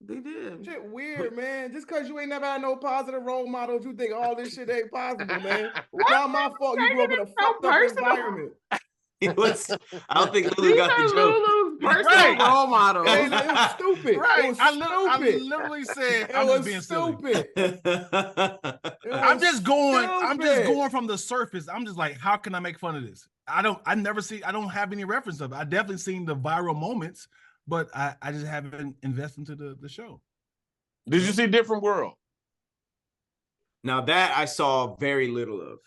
[SPEAKER 1] They did.
[SPEAKER 2] Shit weird, man. Just because you ain't never had no positive role models, you think all this shit ain't possible, man. It's not my fault you grew up in a
[SPEAKER 1] so
[SPEAKER 2] fucked up
[SPEAKER 1] personal.
[SPEAKER 2] environment.
[SPEAKER 4] I don't think Lulu
[SPEAKER 1] These
[SPEAKER 4] got
[SPEAKER 1] are
[SPEAKER 4] the joke.
[SPEAKER 1] Lulu's personal
[SPEAKER 3] Right.
[SPEAKER 1] role models.
[SPEAKER 2] And it was stupid.
[SPEAKER 3] Right.
[SPEAKER 2] It was
[SPEAKER 3] I
[SPEAKER 2] stupid.
[SPEAKER 3] literally said
[SPEAKER 2] It
[SPEAKER 3] I'm
[SPEAKER 2] was
[SPEAKER 3] just being silly.
[SPEAKER 2] stupid. It
[SPEAKER 3] I'm
[SPEAKER 2] was
[SPEAKER 3] just
[SPEAKER 2] stupid.
[SPEAKER 3] going from the surface. I'm just like, how can I make fun of this? I don't have any reference of it. I definitely seen the viral moments, but I just haven't invested into the show.
[SPEAKER 5] Did you see Different World?
[SPEAKER 4] Now that I saw very little of.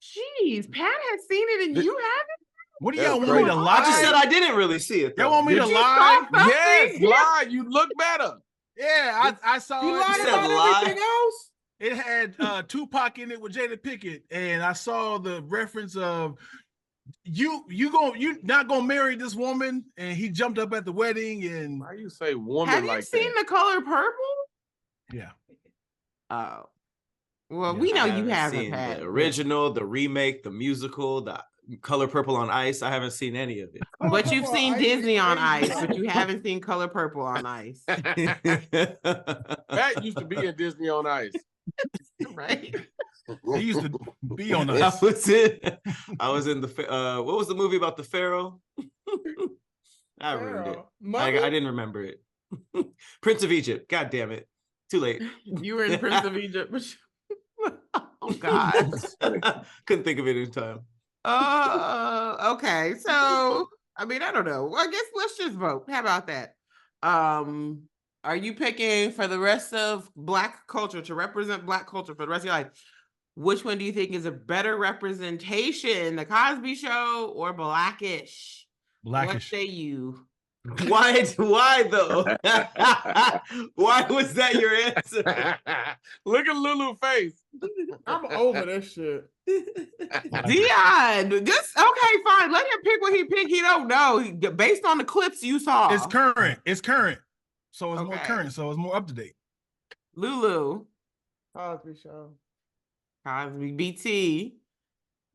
[SPEAKER 1] Jeez, Pat has seen it and you haven't?
[SPEAKER 3] What do
[SPEAKER 5] That's
[SPEAKER 3] y'all want
[SPEAKER 5] crazy.
[SPEAKER 3] me to
[SPEAKER 4] I
[SPEAKER 3] lie?
[SPEAKER 4] just said I didn't really see it.
[SPEAKER 3] Y'all
[SPEAKER 4] Though.
[SPEAKER 3] want me
[SPEAKER 5] Did
[SPEAKER 3] to
[SPEAKER 5] you
[SPEAKER 3] lie?
[SPEAKER 5] Yes, lie. You look better.
[SPEAKER 3] Yeah, I saw
[SPEAKER 2] You
[SPEAKER 3] it.
[SPEAKER 2] lied
[SPEAKER 4] said
[SPEAKER 2] about
[SPEAKER 4] lie.
[SPEAKER 2] everything else?
[SPEAKER 3] It had Tupac in it with Jada Pinkett, and I saw the reference of you not gonna marry this woman, and he jumped up at the wedding, and
[SPEAKER 5] Why you say woman
[SPEAKER 1] Have you
[SPEAKER 5] like
[SPEAKER 1] seen
[SPEAKER 5] that?
[SPEAKER 1] The Color Purple?
[SPEAKER 3] yeah,
[SPEAKER 1] Oh. Well,
[SPEAKER 3] Yeah,
[SPEAKER 1] we know
[SPEAKER 4] I
[SPEAKER 1] you haven't,
[SPEAKER 4] seen
[SPEAKER 1] Pat.
[SPEAKER 4] the original, the remake, the musical, the Color Purple on Ice. I haven't seen any of
[SPEAKER 1] But you've
[SPEAKER 2] Purple
[SPEAKER 1] seen
[SPEAKER 2] Ice is
[SPEAKER 1] Disney on
[SPEAKER 2] crazy.
[SPEAKER 1] Ice, but you haven't seen Color Purple on Ice.
[SPEAKER 4] it.
[SPEAKER 5] Pat used to be in Disney on Ice.
[SPEAKER 1] Right?
[SPEAKER 3] he used to be on
[SPEAKER 4] I
[SPEAKER 3] us.
[SPEAKER 4] was in the what was the movie about the Pharaoh? I ruined it.
[SPEAKER 2] Girl, mother?
[SPEAKER 4] I didn't remember it. Prince of Egypt. God damn it. Too late.
[SPEAKER 1] You were in Prince of Egypt. But oh God.
[SPEAKER 4] Couldn't think of it in time.
[SPEAKER 1] Okay. So I mean, I don't know. Well, I guess let's just vote. How about that? Are you picking for the rest of Black culture to represent Black culture for the rest of your life? Which one do you think is a better representation, The Cosby Show or Blackish? What
[SPEAKER 3] Blackish.
[SPEAKER 1] say you?
[SPEAKER 4] Why though? Why was that your answer?
[SPEAKER 5] Look at Lulu's face.
[SPEAKER 2] I'm over this shit.
[SPEAKER 1] Dion, just okay, fine. Let him pick what he picked. He don't know. Based on the clips you saw.
[SPEAKER 3] It's current. It's current. So it's more
[SPEAKER 1] Okay.
[SPEAKER 3] current. So it's more up to date.
[SPEAKER 1] Lulu,
[SPEAKER 2] Cosby Show.
[SPEAKER 1] Cosby, BT.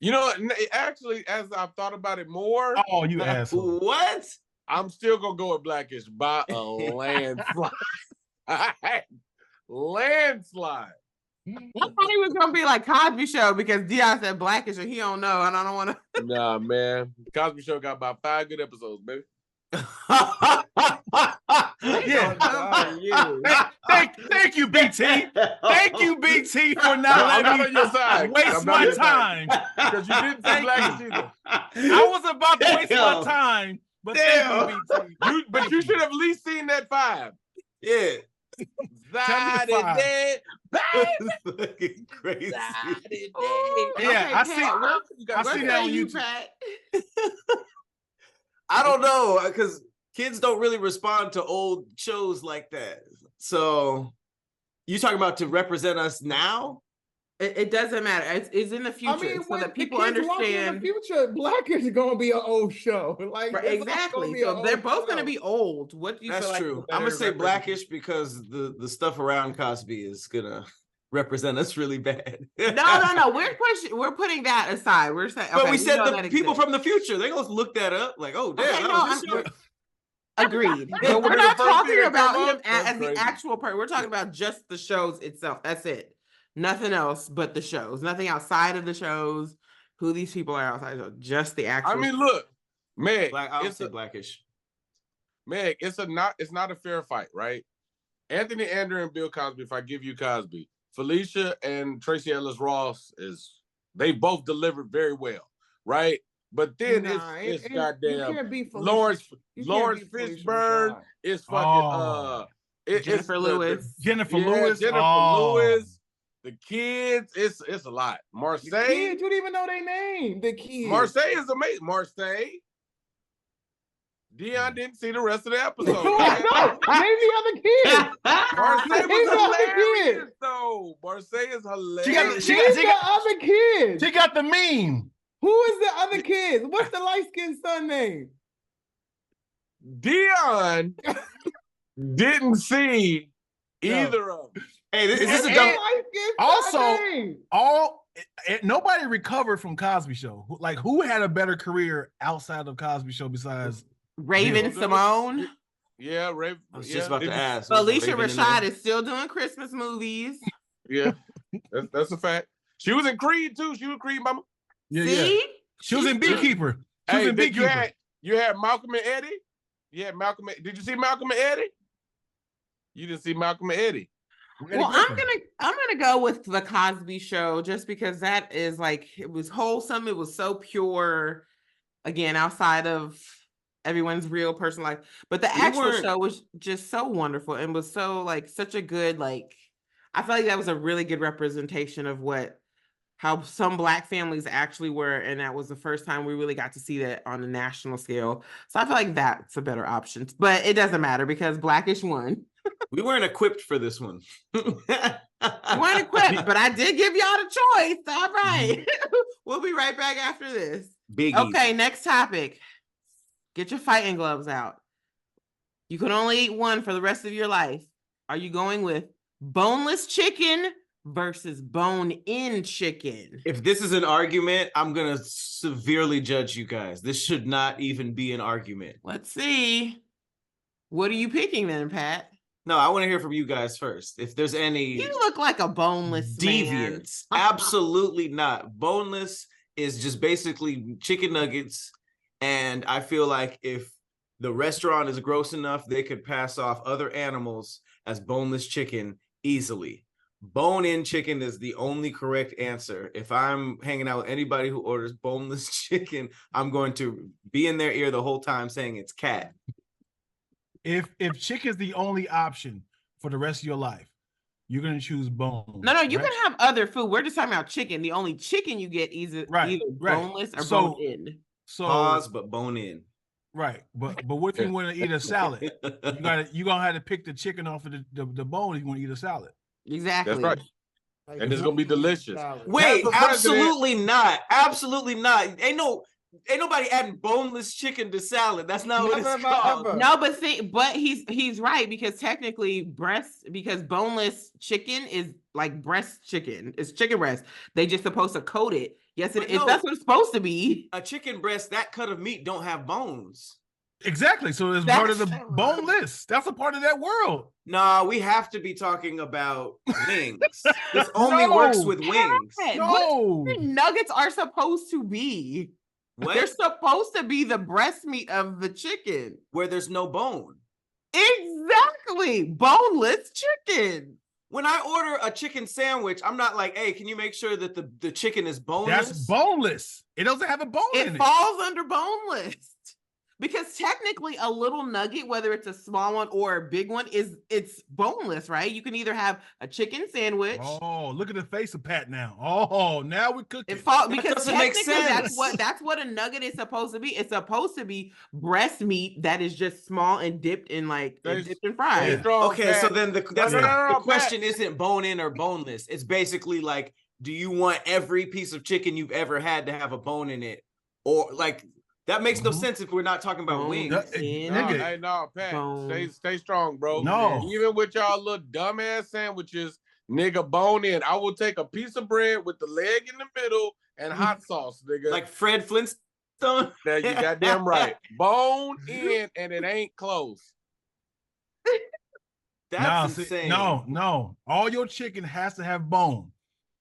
[SPEAKER 5] You know, actually, as I've thought about it more,
[SPEAKER 3] Oh, you asshole.
[SPEAKER 4] What?
[SPEAKER 5] I'm still gonna go with Blackish by a landslide. Landslide.
[SPEAKER 1] I thought he was gonna be like Cosby Show because Dion said Blackish and he don't know, and I don't want to.
[SPEAKER 5] Nah, man. Cosby Show got about 5 good episodes, baby.
[SPEAKER 3] Yeah.
[SPEAKER 2] You.
[SPEAKER 3] Thank you, BT. Thank you, BT, for
[SPEAKER 5] I'm
[SPEAKER 3] not
[SPEAKER 5] not on
[SPEAKER 3] letting
[SPEAKER 5] your
[SPEAKER 3] me
[SPEAKER 5] side.
[SPEAKER 3] waste
[SPEAKER 5] I'm not
[SPEAKER 3] my
[SPEAKER 5] your side.
[SPEAKER 3] time.
[SPEAKER 5] Because you didn't see
[SPEAKER 3] Thank
[SPEAKER 5] Blackish
[SPEAKER 3] you.
[SPEAKER 5] either.
[SPEAKER 3] I was about to waste my
[SPEAKER 4] Damn.
[SPEAKER 3] time, but
[SPEAKER 4] Damn.
[SPEAKER 3] thank you, BT.
[SPEAKER 5] But
[SPEAKER 3] Thank
[SPEAKER 5] you should have at least seen that 5.
[SPEAKER 4] Yeah.
[SPEAKER 3] Tell me the 5.
[SPEAKER 4] Fucking crazy.
[SPEAKER 3] Yeah, I see. I
[SPEAKER 1] What
[SPEAKER 3] see
[SPEAKER 1] say
[SPEAKER 3] that on
[SPEAKER 1] you,
[SPEAKER 3] YouTube.
[SPEAKER 1] Pat?
[SPEAKER 4] I don't know, because kids don't really respond to old shows like that. So you talking about to represent us now?
[SPEAKER 1] It doesn't matter. It's in the future,
[SPEAKER 2] I mean,
[SPEAKER 1] so
[SPEAKER 2] when
[SPEAKER 1] that
[SPEAKER 2] the
[SPEAKER 1] people
[SPEAKER 2] kids watching in the
[SPEAKER 1] understand.
[SPEAKER 2] future, Blackish is gonna be an old show. Like
[SPEAKER 1] Right,
[SPEAKER 2] it's all gonna
[SPEAKER 1] exactly.
[SPEAKER 2] be
[SPEAKER 1] So
[SPEAKER 2] an
[SPEAKER 1] they're
[SPEAKER 2] old
[SPEAKER 1] both going to
[SPEAKER 2] show.
[SPEAKER 1] be old. What do you
[SPEAKER 4] That's
[SPEAKER 1] feel like?
[SPEAKER 4] true.
[SPEAKER 1] the
[SPEAKER 4] I'm gonna
[SPEAKER 1] better
[SPEAKER 4] say Blackish
[SPEAKER 1] representation?
[SPEAKER 4] because the stuff around Cosby is gonna represent us really bad.
[SPEAKER 1] No. We're putting that aside. We're saying,
[SPEAKER 4] But
[SPEAKER 1] okay,
[SPEAKER 4] we said
[SPEAKER 1] know
[SPEAKER 4] the
[SPEAKER 1] that
[SPEAKER 4] people
[SPEAKER 1] exists.
[SPEAKER 4] from the future, they're gonna look that up. Like, oh damn,
[SPEAKER 1] Okay,
[SPEAKER 4] that
[SPEAKER 1] no,
[SPEAKER 4] was his show.
[SPEAKER 1] Agreed.
[SPEAKER 5] That's
[SPEAKER 1] But we're
[SPEAKER 5] gonna be
[SPEAKER 1] not
[SPEAKER 5] the first
[SPEAKER 1] talking
[SPEAKER 5] thing that
[SPEAKER 1] about
[SPEAKER 5] come
[SPEAKER 1] him
[SPEAKER 5] up? That's
[SPEAKER 1] as the
[SPEAKER 5] crazy.
[SPEAKER 1] actual person. We're talking about just the shows itself. That's it. Nothing else but the shows. Nothing outside of the shows. Who these people are outside of just the actual.
[SPEAKER 5] I mean, look, Meg,
[SPEAKER 4] I'll
[SPEAKER 5] it's
[SPEAKER 4] say Blackish.
[SPEAKER 5] Meg, it's not a fair fight, right? Anthony Andrew and Bill Cosby, if I give you Cosby, Felicia and Tracy Ellis Ross they both delivered very well, right? But then it's goddamn
[SPEAKER 2] You can't beat Felicia.
[SPEAKER 5] Lawrence
[SPEAKER 2] You can't beat Felicia
[SPEAKER 5] Fishburne.
[SPEAKER 2] Rashad.
[SPEAKER 5] It's fucking
[SPEAKER 1] Jennifer Lewis.
[SPEAKER 3] Jennifer Lewis.
[SPEAKER 5] Jennifer
[SPEAKER 3] Oh.
[SPEAKER 5] Lewis. The kids, it's a lot.
[SPEAKER 2] The
[SPEAKER 5] Marseille.
[SPEAKER 2] kids, you don't even know their name. The kids.
[SPEAKER 5] Marseille is amazing. Marseille. Dion didn't see the rest of the episode.
[SPEAKER 2] No, name the other kids.
[SPEAKER 5] Marseille
[SPEAKER 2] Name the
[SPEAKER 5] was
[SPEAKER 2] other
[SPEAKER 5] hilarious,
[SPEAKER 2] kids.
[SPEAKER 5] though. Marseille is hilarious.
[SPEAKER 2] Name the other kids.
[SPEAKER 3] She got the meme.
[SPEAKER 2] Who is the other kids? What's the light-skinned son name?
[SPEAKER 5] Dion didn't see either of them.
[SPEAKER 4] Hey, this is a
[SPEAKER 3] And-
[SPEAKER 4] dumb.
[SPEAKER 2] Light-skinned
[SPEAKER 3] Also,
[SPEAKER 2] son name.
[SPEAKER 3] nobody recovered from Cosby Show. Like, who had a better career outside of Cosby Show besides
[SPEAKER 1] Raven
[SPEAKER 5] Yeah.
[SPEAKER 1] Simone.
[SPEAKER 5] Yeah, Ray.
[SPEAKER 4] I was just about to ask.
[SPEAKER 1] Felicia
[SPEAKER 4] Raven in
[SPEAKER 1] Rashad
[SPEAKER 4] there?
[SPEAKER 1] is still doing Christmas movies.
[SPEAKER 5] Yeah, that's a fact. She was in Creed too. She was Creed mama.
[SPEAKER 3] Yeah,
[SPEAKER 1] See?
[SPEAKER 3] yeah. She was in Beekeeper. She was in
[SPEAKER 5] then
[SPEAKER 3] Beekeeper.
[SPEAKER 5] you had Malcolm and Eddie. Yeah, Malcolm. Did you see Malcolm and Eddie? You didn't see Malcolm and Eddie.
[SPEAKER 1] Well, I'm gonna go with the Cosby Show just because that is like it was wholesome. It was so pure. Again, outside of everyone's real personal life, but the actual show was just so wonderful and was so like such a good like. I feel like that was a really good representation of how some Black families actually were, and that was the first time we really got to see that on a national scale. So I feel like that's a better option, but it doesn't matter because Blackish won.
[SPEAKER 4] We weren't equipped for this one.
[SPEAKER 1] We weren't equipped, but I did give y'all the choice. All right. We'll be right back after this.
[SPEAKER 4] Big
[SPEAKER 1] Okay, next topic. Get your fighting gloves out. You can only eat one for the rest of your life. Are you going with boneless chicken versus bone-in chicken?
[SPEAKER 4] If this is an argument, I'm gonna severely judge you guys. This should not even be an argument.
[SPEAKER 1] Let's see. What are you picking then, Pat?
[SPEAKER 4] No, I want to hear from you guys first. If there's any
[SPEAKER 1] You look like a boneless
[SPEAKER 4] deviance, absolutely not. Boneless is just basically chicken nuggets, and I feel like if the restaurant is gross enough, they could pass off other animals as boneless chicken easily. Bone-in chicken is the only correct answer. If I'm hanging out with anybody who orders boneless chicken, I'm going to be in their ear the whole time saying it's cat.
[SPEAKER 3] If chicken's the only option for the rest of your life, you're gonna choose bone.
[SPEAKER 1] No, you
[SPEAKER 3] right?
[SPEAKER 1] can have other food. We're just talking about chicken. The only chicken you get is either boneless or bone-in.
[SPEAKER 3] So
[SPEAKER 4] pause, but bone-in.
[SPEAKER 3] Right, but what if you want to eat a salad? You're gonna have to pick the chicken off of the bone if you want to eat a salad.
[SPEAKER 1] Exactly.
[SPEAKER 5] That's right. And it's gonna be delicious.
[SPEAKER 4] Wait,
[SPEAKER 5] As the
[SPEAKER 4] absolutely not. Absolutely not. Ain't nobody adding boneless chicken to salad. That's not what it's called.
[SPEAKER 1] No, but he's right because technically boneless chicken is like breast chicken. It's chicken breast. They just supposed to coat it. Yes, it is.
[SPEAKER 4] No,
[SPEAKER 1] that's what it's supposed to be.
[SPEAKER 4] A chicken breast, that cut of meat don't have bones.
[SPEAKER 3] Exactly. So it's part of the boneless. That's a part of that world.
[SPEAKER 4] Nah, we have to be talking about wings. This only works with wings.
[SPEAKER 3] No,
[SPEAKER 1] nuggets are supposed to be.
[SPEAKER 4] What?
[SPEAKER 1] They're supposed to be the breast meat of the chicken.
[SPEAKER 4] Where there's no bone.
[SPEAKER 1] Exactly. Boneless chicken.
[SPEAKER 4] When I order a chicken sandwich, I'm not like, hey, can you make sure that the chicken is boneless?
[SPEAKER 3] That's boneless. It doesn't have a bone in
[SPEAKER 1] It
[SPEAKER 3] it.
[SPEAKER 1] falls under boneless. Because technically a little nugget, whether it's a small one or a big one, it's boneless, right? You can either have a chicken sandwich.
[SPEAKER 3] Oh, look at the face of Pat now. Oh, now we're cooking.
[SPEAKER 1] Because
[SPEAKER 4] doesn't make
[SPEAKER 1] technically
[SPEAKER 4] sense.
[SPEAKER 1] that's what a nugget is supposed to be. It's supposed to be breast meat that is just small and dipped in dipped and fried.
[SPEAKER 3] Yeah.
[SPEAKER 5] Strong
[SPEAKER 4] Okay, so
[SPEAKER 5] fat.
[SPEAKER 4] then the
[SPEAKER 5] no,
[SPEAKER 4] question isn't bone in or boneless. It's basically like, do you want every piece of chicken you've ever had to have a bone in it? Or like, that makes no sense if we're not talking about wings.
[SPEAKER 3] Nigga.
[SPEAKER 5] Hey, no, Pat,
[SPEAKER 1] Bone.
[SPEAKER 5] stay strong, bro.
[SPEAKER 3] No.
[SPEAKER 5] Even with y'all little dumbass sandwiches, nigga, bone in. I will take a piece of bread with the leg in the middle and hot sauce, nigga.
[SPEAKER 4] Like Fred Flintstone.
[SPEAKER 5] There you goddamn right. Bone in, and it ain't close.
[SPEAKER 4] That's insane.
[SPEAKER 3] No. All your chicken has to have bone.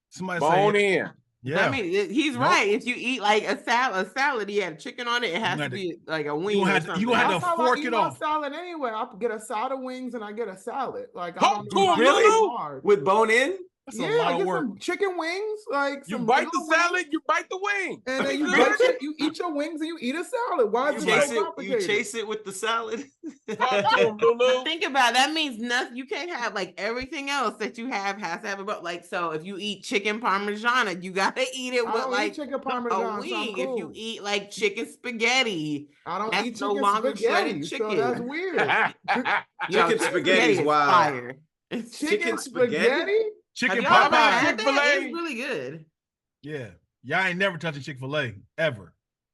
[SPEAKER 3] Somebody
[SPEAKER 5] Bone
[SPEAKER 3] say,
[SPEAKER 5] in.
[SPEAKER 3] yeah.
[SPEAKER 1] I mean, he's right. If you eat like a salad, you have chicken on it. It has to be like a wing.
[SPEAKER 3] You
[SPEAKER 1] or
[SPEAKER 3] have
[SPEAKER 1] something.
[SPEAKER 3] to
[SPEAKER 2] That's how
[SPEAKER 3] fork
[SPEAKER 2] I eat
[SPEAKER 3] it
[SPEAKER 2] my
[SPEAKER 3] off.
[SPEAKER 2] salad anyway. I get a side of wings and I get a salad. Like, I
[SPEAKER 5] Talk
[SPEAKER 2] don't
[SPEAKER 5] to
[SPEAKER 2] do
[SPEAKER 5] him,
[SPEAKER 2] anything
[SPEAKER 5] Lulu.
[SPEAKER 2] hard.
[SPEAKER 4] With bone in?
[SPEAKER 3] That's
[SPEAKER 2] Yeah,
[SPEAKER 3] a lot
[SPEAKER 2] I
[SPEAKER 3] of
[SPEAKER 2] get
[SPEAKER 3] work.
[SPEAKER 2] some chicken wings, like
[SPEAKER 5] You
[SPEAKER 2] some
[SPEAKER 5] bite the
[SPEAKER 2] regular
[SPEAKER 5] salad,
[SPEAKER 2] wings,
[SPEAKER 5] you bite the wing.
[SPEAKER 2] and then you eat your wings and you eat a salad. Why is
[SPEAKER 4] You
[SPEAKER 2] it so
[SPEAKER 4] you
[SPEAKER 2] complicated?
[SPEAKER 4] chase it with the salad.
[SPEAKER 5] Talk to him, Lulu.
[SPEAKER 1] Think about it. That means nothing. You can't have like everything else that you have has to have about like. So if you eat chicken parmesan, you gotta eat it
[SPEAKER 2] I
[SPEAKER 1] with
[SPEAKER 2] don't
[SPEAKER 1] like
[SPEAKER 2] eat chicken
[SPEAKER 1] a
[SPEAKER 2] parmesan, so I'm
[SPEAKER 1] wing.
[SPEAKER 2] cool.
[SPEAKER 1] If you eat like chicken spaghetti,
[SPEAKER 2] I don't
[SPEAKER 1] that's
[SPEAKER 2] eat
[SPEAKER 1] no
[SPEAKER 2] chicken
[SPEAKER 1] longer
[SPEAKER 2] spaghetti,
[SPEAKER 1] shredded
[SPEAKER 2] so that's
[SPEAKER 1] chicken.
[SPEAKER 2] weird.
[SPEAKER 1] Yo,
[SPEAKER 4] Chicken spaghetti is wild.
[SPEAKER 1] fire.
[SPEAKER 2] Chicken
[SPEAKER 4] spaghetti?
[SPEAKER 2] spaghetti?
[SPEAKER 3] Chicken
[SPEAKER 1] Have y'all
[SPEAKER 3] pot
[SPEAKER 1] ever
[SPEAKER 3] pie.
[SPEAKER 1] had that?
[SPEAKER 5] Chick-fil-A.
[SPEAKER 1] It's really good.
[SPEAKER 3] Yeah. Y'all ain't never touching Chick-fil-A ever.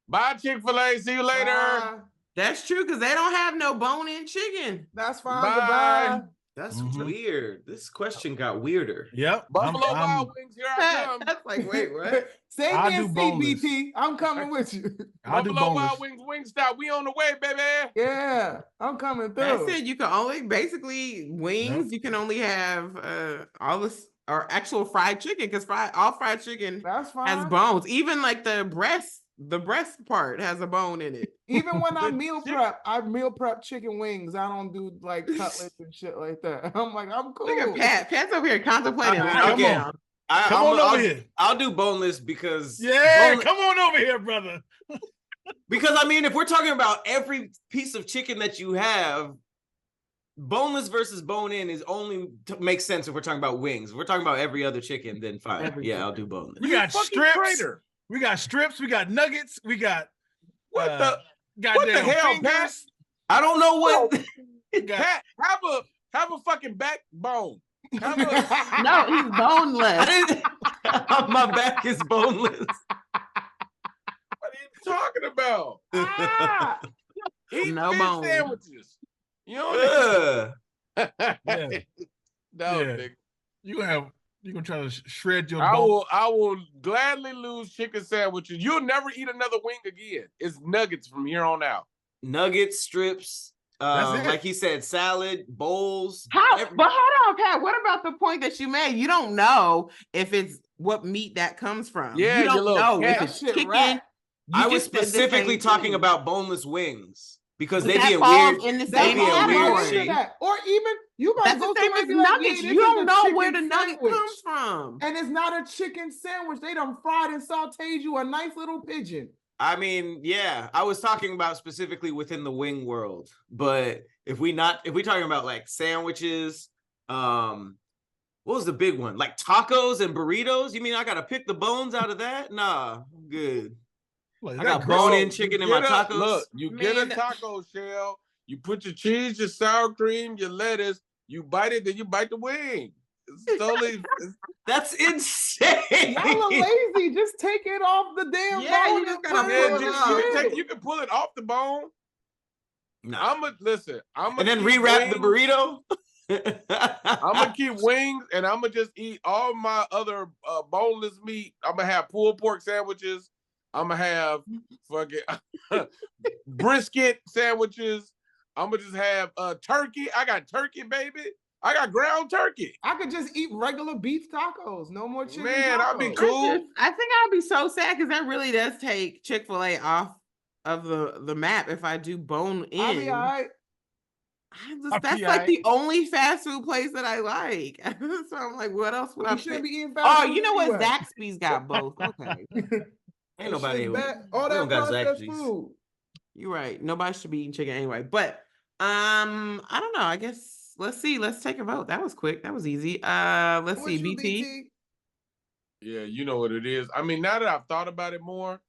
[SPEAKER 5] Bye, Chick-fil-A. See you later.
[SPEAKER 2] Bye.
[SPEAKER 1] That's true because they don't have no bone-in chicken.
[SPEAKER 2] That's fine.
[SPEAKER 5] Bye.
[SPEAKER 2] Goodbye.
[SPEAKER 4] That's
[SPEAKER 3] Mhm.
[SPEAKER 4] weird. This question got weirder.
[SPEAKER 3] Yep.
[SPEAKER 5] Buffalo Wild Wings, here I come.
[SPEAKER 1] That's like, wait, what?
[SPEAKER 2] Save
[SPEAKER 3] I'll
[SPEAKER 2] me
[SPEAKER 3] do
[SPEAKER 2] a seat,
[SPEAKER 3] boneless.
[SPEAKER 2] BT. I'm coming with you.
[SPEAKER 3] I'll do
[SPEAKER 5] Buffalo
[SPEAKER 3] boneless.
[SPEAKER 5] Wild Wings, Wingstop. We on the way, baby.
[SPEAKER 2] Yeah, I'm coming through.
[SPEAKER 1] That's it. You can only basically wings. You can only have all this or actual fried chicken because all fried chicken
[SPEAKER 2] That's fine.
[SPEAKER 1] has bones. Even like the breast part has a bone in it.
[SPEAKER 2] Even when I
[SPEAKER 5] The
[SPEAKER 2] meal
[SPEAKER 5] chick-
[SPEAKER 2] prep, I meal prep chicken wings. I don't do like cutlets and shit like that. I'm like, I'm cool.
[SPEAKER 1] Look at Pat's over here contemplating.
[SPEAKER 4] All right,
[SPEAKER 1] lying
[SPEAKER 3] come
[SPEAKER 1] down.
[SPEAKER 3] on. Come on over here.
[SPEAKER 4] I'll do boneless because
[SPEAKER 3] Yeah, come on over here, brother.
[SPEAKER 4] because I mean, if we're talking about every piece of chicken that you have, boneless versus bone in is only makes sense if we're talking about wings. If we're talking about every other chicken, then fine.
[SPEAKER 1] Every
[SPEAKER 4] Yeah, I'll
[SPEAKER 1] chicken.
[SPEAKER 4] do boneless.
[SPEAKER 3] We got
[SPEAKER 5] Fucking
[SPEAKER 3] strips.
[SPEAKER 5] traitor.
[SPEAKER 3] We got strips. We got nuggets. We got
[SPEAKER 5] What
[SPEAKER 3] uh,
[SPEAKER 5] the
[SPEAKER 3] goddamn
[SPEAKER 5] hell,
[SPEAKER 3] fingers.
[SPEAKER 4] I don't know what.
[SPEAKER 3] We got-
[SPEAKER 5] Pat? Have a fucking backbone. Have a,
[SPEAKER 1] No, he's boneless.
[SPEAKER 4] I didn't. My back is boneless.
[SPEAKER 5] what are you talking about?
[SPEAKER 2] Ah!
[SPEAKER 5] Eat
[SPEAKER 1] No
[SPEAKER 5] fish
[SPEAKER 1] bone.
[SPEAKER 5] sandwiches. You know
[SPEAKER 4] Ugh.
[SPEAKER 3] Yeah.
[SPEAKER 5] No,
[SPEAKER 3] Yeah.
[SPEAKER 5] nigga.
[SPEAKER 3] You gonna try to shred your
[SPEAKER 5] I
[SPEAKER 3] bone.
[SPEAKER 5] will gladly lose chicken sandwiches. You'll never eat another wing again. It's nuggets from here on out.
[SPEAKER 4] Nuggets, strips.
[SPEAKER 3] That's it.
[SPEAKER 4] Like he said, salad, bowls.
[SPEAKER 1] But hold on, Pat. What about the point that you made? You don't know if it's what meat that comes from.
[SPEAKER 5] Yeah,
[SPEAKER 1] you
[SPEAKER 5] you
[SPEAKER 1] don't
[SPEAKER 5] little
[SPEAKER 1] know
[SPEAKER 5] cat.
[SPEAKER 1] if it's
[SPEAKER 2] That shit
[SPEAKER 1] chicken.
[SPEAKER 2] rat.
[SPEAKER 1] You
[SPEAKER 4] I was
[SPEAKER 1] just said the
[SPEAKER 4] specifically
[SPEAKER 1] same
[SPEAKER 4] talking
[SPEAKER 1] thing.
[SPEAKER 4] about boneless wings because
[SPEAKER 1] But
[SPEAKER 4] they
[SPEAKER 1] that
[SPEAKER 4] be in
[SPEAKER 1] falls
[SPEAKER 4] weird.
[SPEAKER 1] in the
[SPEAKER 4] they
[SPEAKER 1] same
[SPEAKER 4] be in
[SPEAKER 2] I'm
[SPEAKER 4] weird
[SPEAKER 2] not
[SPEAKER 1] category.
[SPEAKER 2] into
[SPEAKER 4] shape.
[SPEAKER 2] that. Or even you might
[SPEAKER 1] That's
[SPEAKER 2] go
[SPEAKER 1] the same
[SPEAKER 2] somewhere
[SPEAKER 1] as
[SPEAKER 2] and be like,
[SPEAKER 1] nuggets.
[SPEAKER 2] yeah,
[SPEAKER 1] You
[SPEAKER 2] this is
[SPEAKER 1] don't
[SPEAKER 2] a
[SPEAKER 1] know where the
[SPEAKER 2] chicken
[SPEAKER 1] nugget
[SPEAKER 2] sandwich.
[SPEAKER 1] comes from.
[SPEAKER 2] And it's not a chicken sandwich. They done fried and sauteed you a nice little pigeon.
[SPEAKER 4] I mean, yeah, I was talking about specifically within the wing world, but if we talking about like sandwiches, what was the big one? Like tacos and burritos? You mean I gotta pick the bones out of that? Nah, I'm good.
[SPEAKER 3] What, is
[SPEAKER 4] I
[SPEAKER 3] that
[SPEAKER 4] got
[SPEAKER 3] gross?
[SPEAKER 4] bone-in chicken in my tacos.
[SPEAKER 5] Look, you get a
[SPEAKER 1] Man.
[SPEAKER 5] taco shell, you put your cheese, your sour cream, your lettuce, you bite it, then you bite the wing. It's totally
[SPEAKER 4] That's insane.
[SPEAKER 2] Y'all are lazy. Just take it off the damn
[SPEAKER 1] Yeah,
[SPEAKER 2] bone
[SPEAKER 1] you just
[SPEAKER 2] and
[SPEAKER 1] gotta
[SPEAKER 2] put
[SPEAKER 5] yeah,
[SPEAKER 2] it
[SPEAKER 1] pull
[SPEAKER 2] on
[SPEAKER 1] it
[SPEAKER 2] the
[SPEAKER 1] off.
[SPEAKER 2] shit.
[SPEAKER 5] you can pull it off the bone.
[SPEAKER 4] Nah.
[SPEAKER 5] I'm
[SPEAKER 4] And then rewrap the burrito.
[SPEAKER 5] I'm gonna keep wings, and I'm gonna just eat all my other boneless meat. I'm gonna have pulled pork sandwiches. I'm gonna have fucking brisket sandwiches. I'm gonna just have turkey. I got turkey, baby. I got ground turkey.
[SPEAKER 2] I could just eat regular beef tacos. No more chicken
[SPEAKER 5] Man, I'd be
[SPEAKER 2] tacos.
[SPEAKER 5] cool.
[SPEAKER 1] I think I'll be so sad because that really does take Chick-fil-A off of the map if I do bone in.
[SPEAKER 2] I'll be all right.
[SPEAKER 1] That's like the only fast food place that I like. So I'm like, what else would I
[SPEAKER 2] You shouldn't
[SPEAKER 1] pick?
[SPEAKER 2] be eating fast
[SPEAKER 1] Oh,
[SPEAKER 2] food
[SPEAKER 1] you know what?
[SPEAKER 2] anyway.
[SPEAKER 1] Zaxby's got both. Okay.
[SPEAKER 4] Ain't nobody
[SPEAKER 2] Shit
[SPEAKER 4] who
[SPEAKER 2] bad. All
[SPEAKER 4] we
[SPEAKER 2] that
[SPEAKER 4] don't got
[SPEAKER 2] processed
[SPEAKER 4] Zaxby's.
[SPEAKER 2] food.
[SPEAKER 1] You're right. Nobody should be eating chicken anyway. But I don't know. I guess let's see. Let's take a vote. That was quick. That was easy. Let's see.
[SPEAKER 2] What you,
[SPEAKER 1] BT.
[SPEAKER 5] Yeah, you know what it is. I mean, now that I've thought about it more,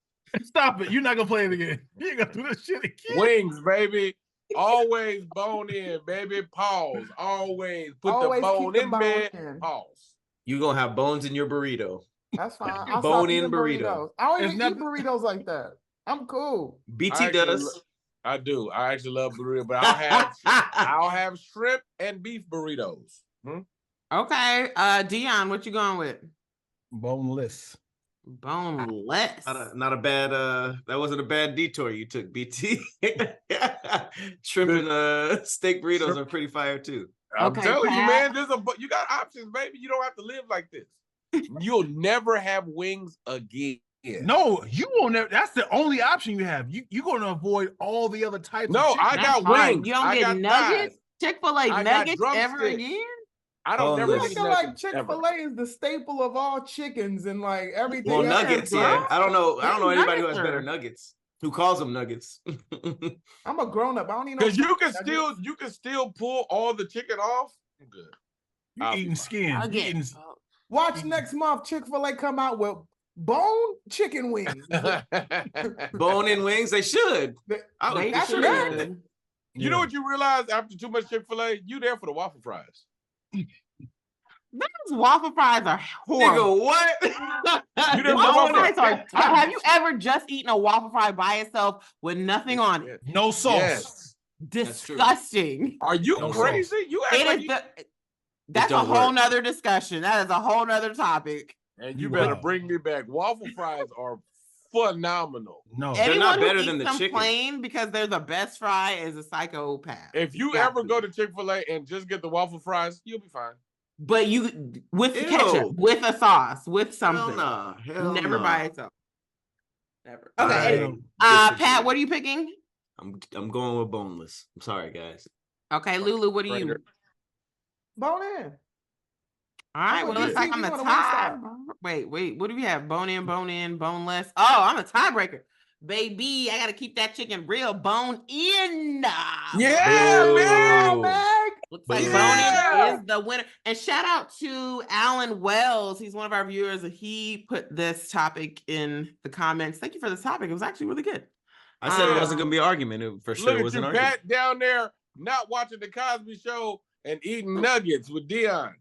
[SPEAKER 3] Stop it. You're not gonna play it again. You ain't gonna do this shit again.
[SPEAKER 5] wings, baby. Always bone in, baby. Pause. Always put
[SPEAKER 2] Always
[SPEAKER 5] the
[SPEAKER 2] keep
[SPEAKER 5] bone
[SPEAKER 2] the
[SPEAKER 5] in
[SPEAKER 2] bone
[SPEAKER 5] bed.
[SPEAKER 2] in.
[SPEAKER 5] Pause.
[SPEAKER 4] You gonna have bones in your burrito.
[SPEAKER 2] That's fine. I'll
[SPEAKER 4] Bone
[SPEAKER 2] stop
[SPEAKER 4] in
[SPEAKER 2] eating
[SPEAKER 4] burrito.
[SPEAKER 2] burritos. I don't
[SPEAKER 3] It's
[SPEAKER 2] even
[SPEAKER 3] not-
[SPEAKER 2] eat burritos like that. I'm cool.
[SPEAKER 4] BT does.
[SPEAKER 5] I do. I actually love burrito, but I'll have shrimp and beef burritos.
[SPEAKER 1] Okay. Dion, what you going with?
[SPEAKER 3] Boneless.
[SPEAKER 1] Boneless.
[SPEAKER 4] Not a bad that wasn't a bad detour you took, BT. Shrimp and steak burritos are pretty fire too.
[SPEAKER 5] I'm
[SPEAKER 1] Okay,
[SPEAKER 5] telling you,
[SPEAKER 1] Pat.
[SPEAKER 5] man, you got options, baby. You don't have to live like this. You'll never have wings again.
[SPEAKER 3] No, you won't. That's the only option you have. You're gonna avoid all the other types.
[SPEAKER 5] No,
[SPEAKER 3] of chicken.
[SPEAKER 5] I got
[SPEAKER 1] Fine.
[SPEAKER 5] wings.
[SPEAKER 1] You don't
[SPEAKER 5] I
[SPEAKER 1] get
[SPEAKER 5] got
[SPEAKER 1] nuggets?
[SPEAKER 5] thighs.
[SPEAKER 1] Chick-fil-A
[SPEAKER 5] I got
[SPEAKER 1] nuggets ever
[SPEAKER 5] drumsticks.
[SPEAKER 1] again?
[SPEAKER 5] I don't never
[SPEAKER 2] You
[SPEAKER 4] Boneless.
[SPEAKER 5] eat
[SPEAKER 2] acting like
[SPEAKER 5] nuggets, ever.
[SPEAKER 2] Chick-fil-A is the staple of all chickens and like everything.
[SPEAKER 4] Well,
[SPEAKER 2] else,
[SPEAKER 4] nuggets,
[SPEAKER 2] bro.
[SPEAKER 4] yeah. I don't know anybody who has
[SPEAKER 1] Nuggets
[SPEAKER 4] better
[SPEAKER 1] are-
[SPEAKER 4] nuggets. Who calls them nuggets?
[SPEAKER 2] I'm a grown up. I don't even know.
[SPEAKER 5] Because you can still pull all the chicken off. I'm good.
[SPEAKER 3] You're
[SPEAKER 5] I'll be
[SPEAKER 3] eating
[SPEAKER 5] fine.
[SPEAKER 3] skin. You're
[SPEAKER 1] Nuggets.
[SPEAKER 3] eating,
[SPEAKER 2] Watch next month Chick-fil-A come out with bone chicken wings.
[SPEAKER 4] Bone in wings, they should.
[SPEAKER 1] They
[SPEAKER 2] That's
[SPEAKER 1] should.
[SPEAKER 2] right.
[SPEAKER 5] You know what you realize after too much Chick-fil-A? You there for the waffle fries.
[SPEAKER 1] Those waffle fries are horrible.
[SPEAKER 4] Nigga, what?
[SPEAKER 5] You didn't
[SPEAKER 1] Waffle
[SPEAKER 5] waffle
[SPEAKER 1] fries are. Have you ever just eaten a waffle fry by itself with nothing on it?
[SPEAKER 3] no sauce.
[SPEAKER 5] Yes.
[SPEAKER 4] That's true.
[SPEAKER 1] Disgusting.
[SPEAKER 5] Are you
[SPEAKER 3] No
[SPEAKER 5] crazy?
[SPEAKER 3] sauce.
[SPEAKER 5] You act
[SPEAKER 1] It
[SPEAKER 5] like
[SPEAKER 1] is
[SPEAKER 5] you,
[SPEAKER 1] that's a
[SPEAKER 4] don't
[SPEAKER 1] whole
[SPEAKER 4] work.
[SPEAKER 1] nother discussion. That is a whole nother topic.
[SPEAKER 5] and you
[SPEAKER 3] You
[SPEAKER 5] better
[SPEAKER 3] wild.
[SPEAKER 5] bring me back. Waffle fries are phenomenal.
[SPEAKER 3] No.
[SPEAKER 4] They're
[SPEAKER 1] Anyone
[SPEAKER 4] not
[SPEAKER 1] who
[SPEAKER 4] better
[SPEAKER 1] eats
[SPEAKER 4] than the
[SPEAKER 1] them
[SPEAKER 4] chicken.
[SPEAKER 1] plain because they're the best fry is a psychopath.
[SPEAKER 5] If you
[SPEAKER 1] Yeah.
[SPEAKER 5] ever go to Chick-fil-A and just get the waffle fries, you'll be fine.
[SPEAKER 1] But you with
[SPEAKER 4] Ew.
[SPEAKER 1] ketchup, with a sauce, with
[SPEAKER 4] Hell
[SPEAKER 1] something.
[SPEAKER 4] nah. Hell
[SPEAKER 1] Never
[SPEAKER 4] nah.
[SPEAKER 1] by itself. Never.
[SPEAKER 4] I
[SPEAKER 1] Okay. Anyway.
[SPEAKER 4] disagree.
[SPEAKER 1] Pat, what are you picking?
[SPEAKER 4] I'm going with boneless. I'm sorry, guys.
[SPEAKER 1] Okay, Lulu, what are you?
[SPEAKER 5] Burger.
[SPEAKER 2] Bone in.
[SPEAKER 1] All right,
[SPEAKER 2] I'm
[SPEAKER 1] well,
[SPEAKER 2] a
[SPEAKER 1] looks like
[SPEAKER 2] BT,
[SPEAKER 1] I'm
[SPEAKER 2] you
[SPEAKER 1] a
[SPEAKER 2] on the
[SPEAKER 1] tie.
[SPEAKER 2] wing
[SPEAKER 1] Wait, what do we have? Bone in, boneless. Oh, I'm a tiebreaker. Baby, I gotta keep that chicken real bone in.
[SPEAKER 5] Yeah,
[SPEAKER 4] Boo.
[SPEAKER 5] man.
[SPEAKER 2] Meg.
[SPEAKER 1] Looks like
[SPEAKER 5] Yeah.
[SPEAKER 1] bone in is the winner. And shout out to Alan Wells. He's one of our viewers. He put this topic in the comments. Thank you for this topic. It was actually really good.
[SPEAKER 4] I said it wasn't gonna be an argument. It for sure
[SPEAKER 5] Look at
[SPEAKER 4] was
[SPEAKER 5] you,
[SPEAKER 4] an argument.
[SPEAKER 5] Pat, down there not watching the Cosby Show and eating nuggets with Dion.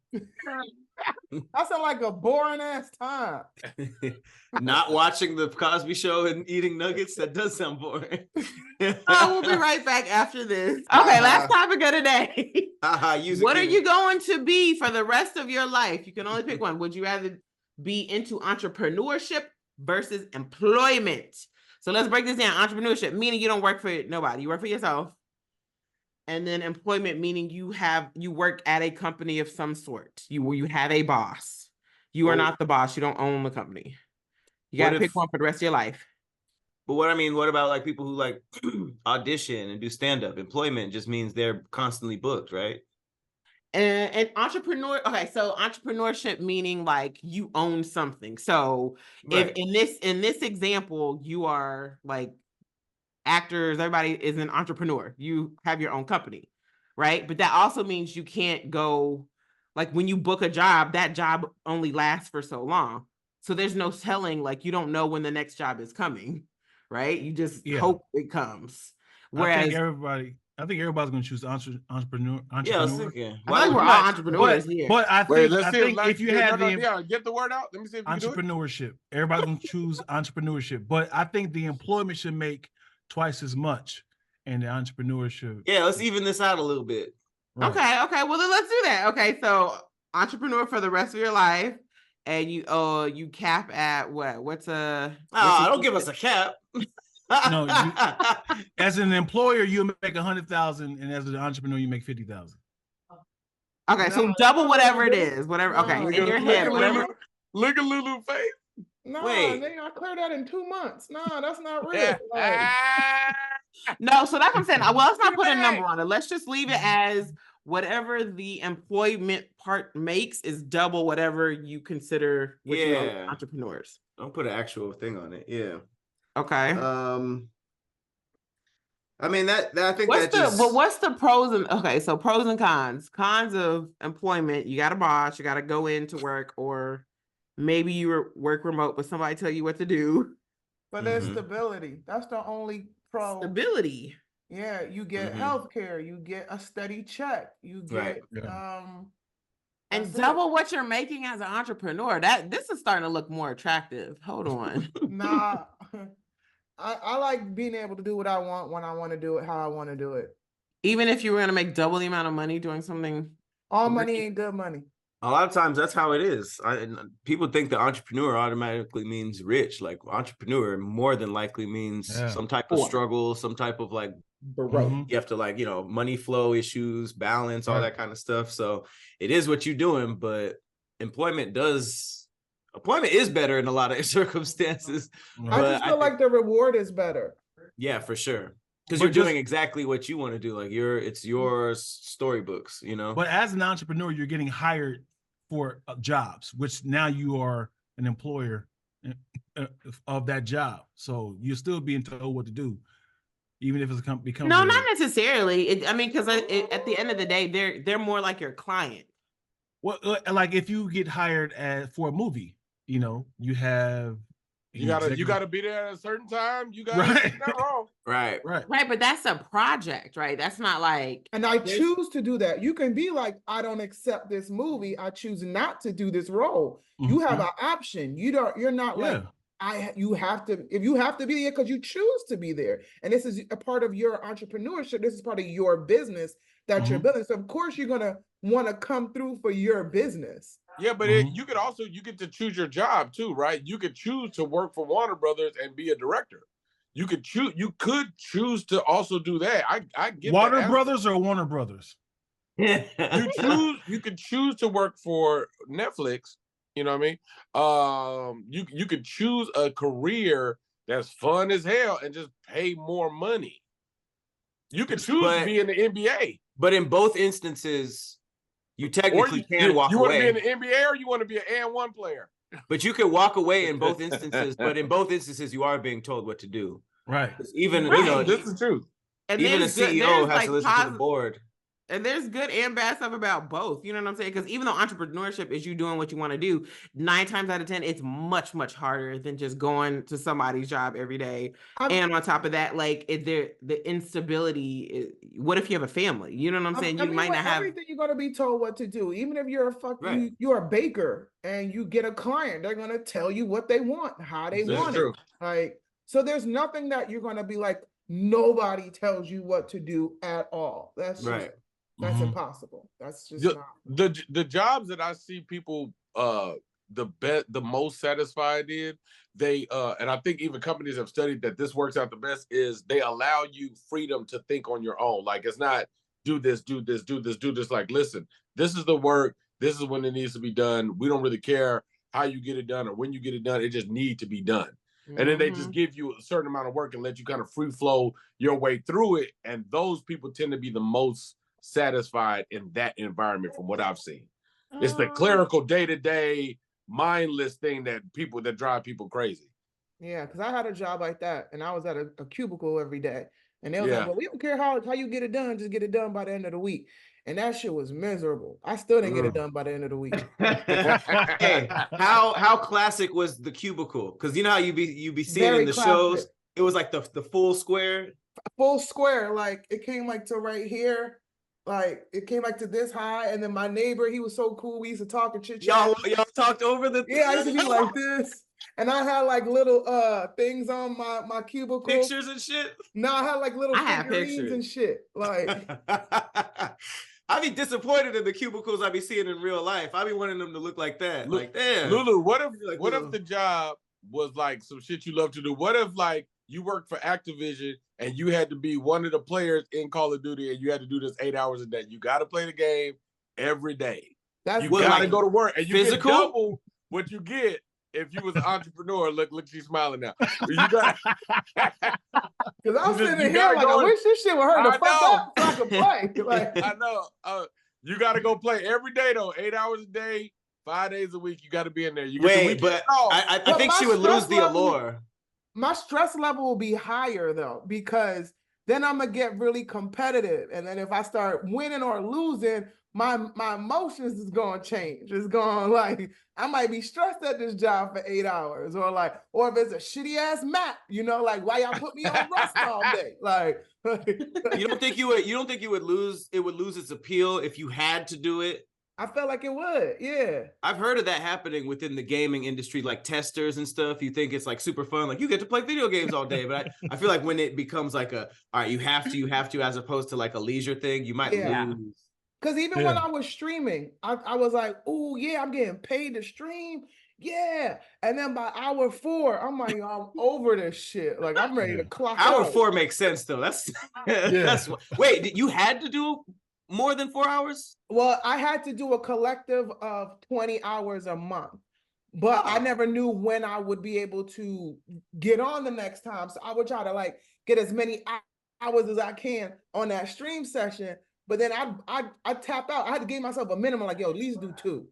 [SPEAKER 2] That sound like a boring ass time.
[SPEAKER 4] Not watching the Cosby Show and eating nuggets, that does sound boring.
[SPEAKER 1] We'll be right back after this. Okay, last topic of the day. What are you going to be for the rest of your life? You can only pick one. Would you rather be into entrepreneurship versus employment? So let's break this down. Entrepreneurship, meaning you don't work for nobody. You work for yourself. And then employment, meaning you work at a company of some sort. You have a boss. You are not the boss. You don't own the company. You got to pick one for the rest of your life.
[SPEAKER 4] But what about like people who like audition and do stand-up? Employment just means they're constantly booked, right?
[SPEAKER 1] And entrepreneur, okay, so entrepreneurship meaning like you own something. So if in this example, you are like actors, everybody is an entrepreneur. You have your own company, right? But that also means you can't go, like when you book a job, that job only lasts for so long. So there's no telling, like you don't know when the next job is coming, right? You just hope it comes. Whereas
[SPEAKER 3] I think everybody's going to choose entrepreneur.
[SPEAKER 4] Yeah, I was thinking.
[SPEAKER 1] Why we're all entrepreneurs here.
[SPEAKER 3] But I think, if you had
[SPEAKER 5] get the word out, let me see if you
[SPEAKER 3] entrepreneurship, everybody's going to choose entrepreneurship. But I think the employment should make twice as much, and the entrepreneurship.
[SPEAKER 4] Yeah, let's even this out a little bit.
[SPEAKER 1] Right. Okay. Well, then let's do that. Okay, so entrepreneur for the rest of your life, and you cap at what? What's
[SPEAKER 4] don't give us a cap.
[SPEAKER 3] No, as an employer, you make 100,000, and as an entrepreneur, you make 50,000.
[SPEAKER 1] Okay, so double whatever it is, whatever. Okay, in your head, whatever.
[SPEAKER 5] Look at Lulu's face.
[SPEAKER 2] Nah,
[SPEAKER 4] Wait.
[SPEAKER 2] nigga, I cleared that in 2 months. Nah, that's not real. Like,
[SPEAKER 1] No, so that's what I'm saying. Well, let's not put a
[SPEAKER 5] Back.
[SPEAKER 1] number on it. Let's just leave it as whatever the employment part makes is double whatever you consider what you know
[SPEAKER 4] Yeah.
[SPEAKER 1] entrepreneurs.
[SPEAKER 4] Don't put an actual thing on it. Yeah.
[SPEAKER 1] Okay.
[SPEAKER 4] I mean that I think
[SPEAKER 1] What's
[SPEAKER 4] that just
[SPEAKER 1] what's the pros and okay, so pros and cons. Cons of employment, you got a boss, you got to go into work, or maybe you work remote, but somebody tell you what to do.
[SPEAKER 2] but there's stability. That's the only pro.
[SPEAKER 1] Stability.
[SPEAKER 2] Yeah, you get health care, you get a steady check, you get
[SPEAKER 1] and double what you're making as an entrepreneur. This is starting to look more attractive. Hold on.
[SPEAKER 2] Nah, I like being able to do what I want when I want to do it, how I want to do it.
[SPEAKER 1] Even if you were going to make double the amount of money doing something.
[SPEAKER 2] All money ain't good money.
[SPEAKER 4] a lot of times that's how it is. People think the entrepreneur automatically means rich. Like entrepreneur more than likely means some type of struggle, some type of like you have to like, money flow issues, balance, all that kind of stuff. So it is what you're doing, but employment is better in a lot of circumstances.
[SPEAKER 2] I just feel like the reward is better.
[SPEAKER 4] Yeah, for sure. Because you're doing exactly what you want to do. Like it's your storybooks,
[SPEAKER 3] But as an entrepreneur, you're getting hired for jobs, which now you are an employer of that job. So you're still being told what to do, even if it's becomes.
[SPEAKER 1] No, not necessarily. Because at the end of the day, they're more like your client.
[SPEAKER 3] Well, like if you get hired for a movie, you have.
[SPEAKER 5] You gotta be there at a certain time. You gotta not wrong.
[SPEAKER 4] Right.
[SPEAKER 1] But that's a project, right? That's not like.
[SPEAKER 2] And I choose to do that. You can be like, I don't accept this movie. I choose not to do this role. You have an option. You're not like you have to. If you have to be there because you choose to be there, and this is a part of your entrepreneurship. This is part of your business that you're building. So of course you're gonna want to come through for your business.
[SPEAKER 5] Yeah, but you get to choose your job too, right? You could choose to work for Warner Brothers and be a director. You could choose to also do that. I get
[SPEAKER 3] Warner Brothers or Warner Brothers.
[SPEAKER 5] You could choose to work for Netflix. You know what I mean? You could choose a career that's fun as hell and just pay more money. You could choose to be in the NBA.
[SPEAKER 4] But in both instances, you technically can walk away.
[SPEAKER 5] You want to be in the NBA or you want to be an and1 player?
[SPEAKER 4] But you can walk away in both instances. But in both instances, you are being told what to do.
[SPEAKER 3] Right.
[SPEAKER 4] Even
[SPEAKER 5] this is true.
[SPEAKER 4] And even a CEO has to listen to the board.
[SPEAKER 1] And there's good and bad stuff about both. You know what I'm saying? Because even though entrepreneurship is you doing what you want to do, 9 times out of 10, it's much, much harder than just going to somebody's job every day. And on top of that, like the instability. What if you have a family? You know what I'm saying? You might not have
[SPEAKER 2] everything. You're going to be told what to do. Even if you're you're a baker and you get a client, they're going to tell you what they want, how they want it. Like, so there's nothing that you're going to be like, nobody tells you what to do at all. That's just, that's impossible. That's just not.
[SPEAKER 5] The jobs that I see people the most satisfied in, they and I think even companies have studied that this works out the best, is they allow you freedom to think on your own. Like it's not do this. Like, listen, this is the work, this is when it needs to be done. We don't really care how you get it done or when you get it done, it just needs to be done. And then they just give you a certain amount of work and let you kind of free flow your way through it. And those people tend to be the most satisfied in that environment from what I've seen. It's the clerical day-to-day mindless thing that drive people crazy.
[SPEAKER 2] Yeah, because I had a job like that and I was at a cubicle every day. And they was like, well, we don't care how you get it done, just get it done by the end of the week. And that shit was miserable. I still didn't get it done by the end of the week.
[SPEAKER 4] Hey, how classic was the cubicle? Because you know how you be seeing very in the classic shows, it was like the full square.
[SPEAKER 2] Full square, like it came like to right here. Like it came like to this high, and then my neighbor, he was so cool. We used to talk and chit chat.
[SPEAKER 4] Y'all talked over the.
[SPEAKER 2] Yeah, I used to be like this, and I had like little things on my cubicle.
[SPEAKER 4] Pictures and shit.
[SPEAKER 2] No, I had like little figurines and shit. Like,
[SPEAKER 4] I be disappointed in the cubicles I be seeing in real life. I be wanting them to look like that. Like, damn.
[SPEAKER 5] Lulu, what if the job was like some shit you love to do? What if like you worked for Activision and you had to be one of the players in Call of Duty and you had to do this 8 hours a day? You got to play the game every day. You got to go to work and you get double what you get if you was an entrepreneur, look, she's smiling now. You got
[SPEAKER 2] because I'm sitting here like, I wish this shit would hurt the fuck up so I could play. Like,
[SPEAKER 5] I know. You got to go play every day though, 8 hours a day, 5 days a week. You got to be in there. You
[SPEAKER 4] Wait, but I think she would lose the allure.
[SPEAKER 2] My stress level will be higher though, because then I'm gonna get really competitive, and then if I start winning or losing, my emotions is gonna change. It's going like I might be stressed at this job for 8 hours, or if it's a shitty ass map, like why y'all put me on Rust all day? Like,
[SPEAKER 4] you don't think you would lose? It would lose its appeal if you had to do it.
[SPEAKER 2] I felt like it would, yeah.
[SPEAKER 4] I've heard of that happening within the gaming industry, like testers and stuff. You think it's like super fun, like you get to play video games all day. But I feel like when it becomes like all right, you have to, as opposed to like a leisure thing, you might lose.
[SPEAKER 2] Because even when I was streaming, I was like, oh yeah, I'm getting paid to stream. Yeah. And then by hour 4, I'm like, I'm over this shit. Like I'm ready to clock out.
[SPEAKER 4] Hour 4 makes sense though. That's wait, you had to do more than 4 hours?
[SPEAKER 2] Well, I had to do a collective of 20 hours a month, but I never knew when I would be able to get on the next time. So I would try to like get as many hours as I can on that stream session. But then I tap out. I had to give myself a minimum, like, yo, at least do 2.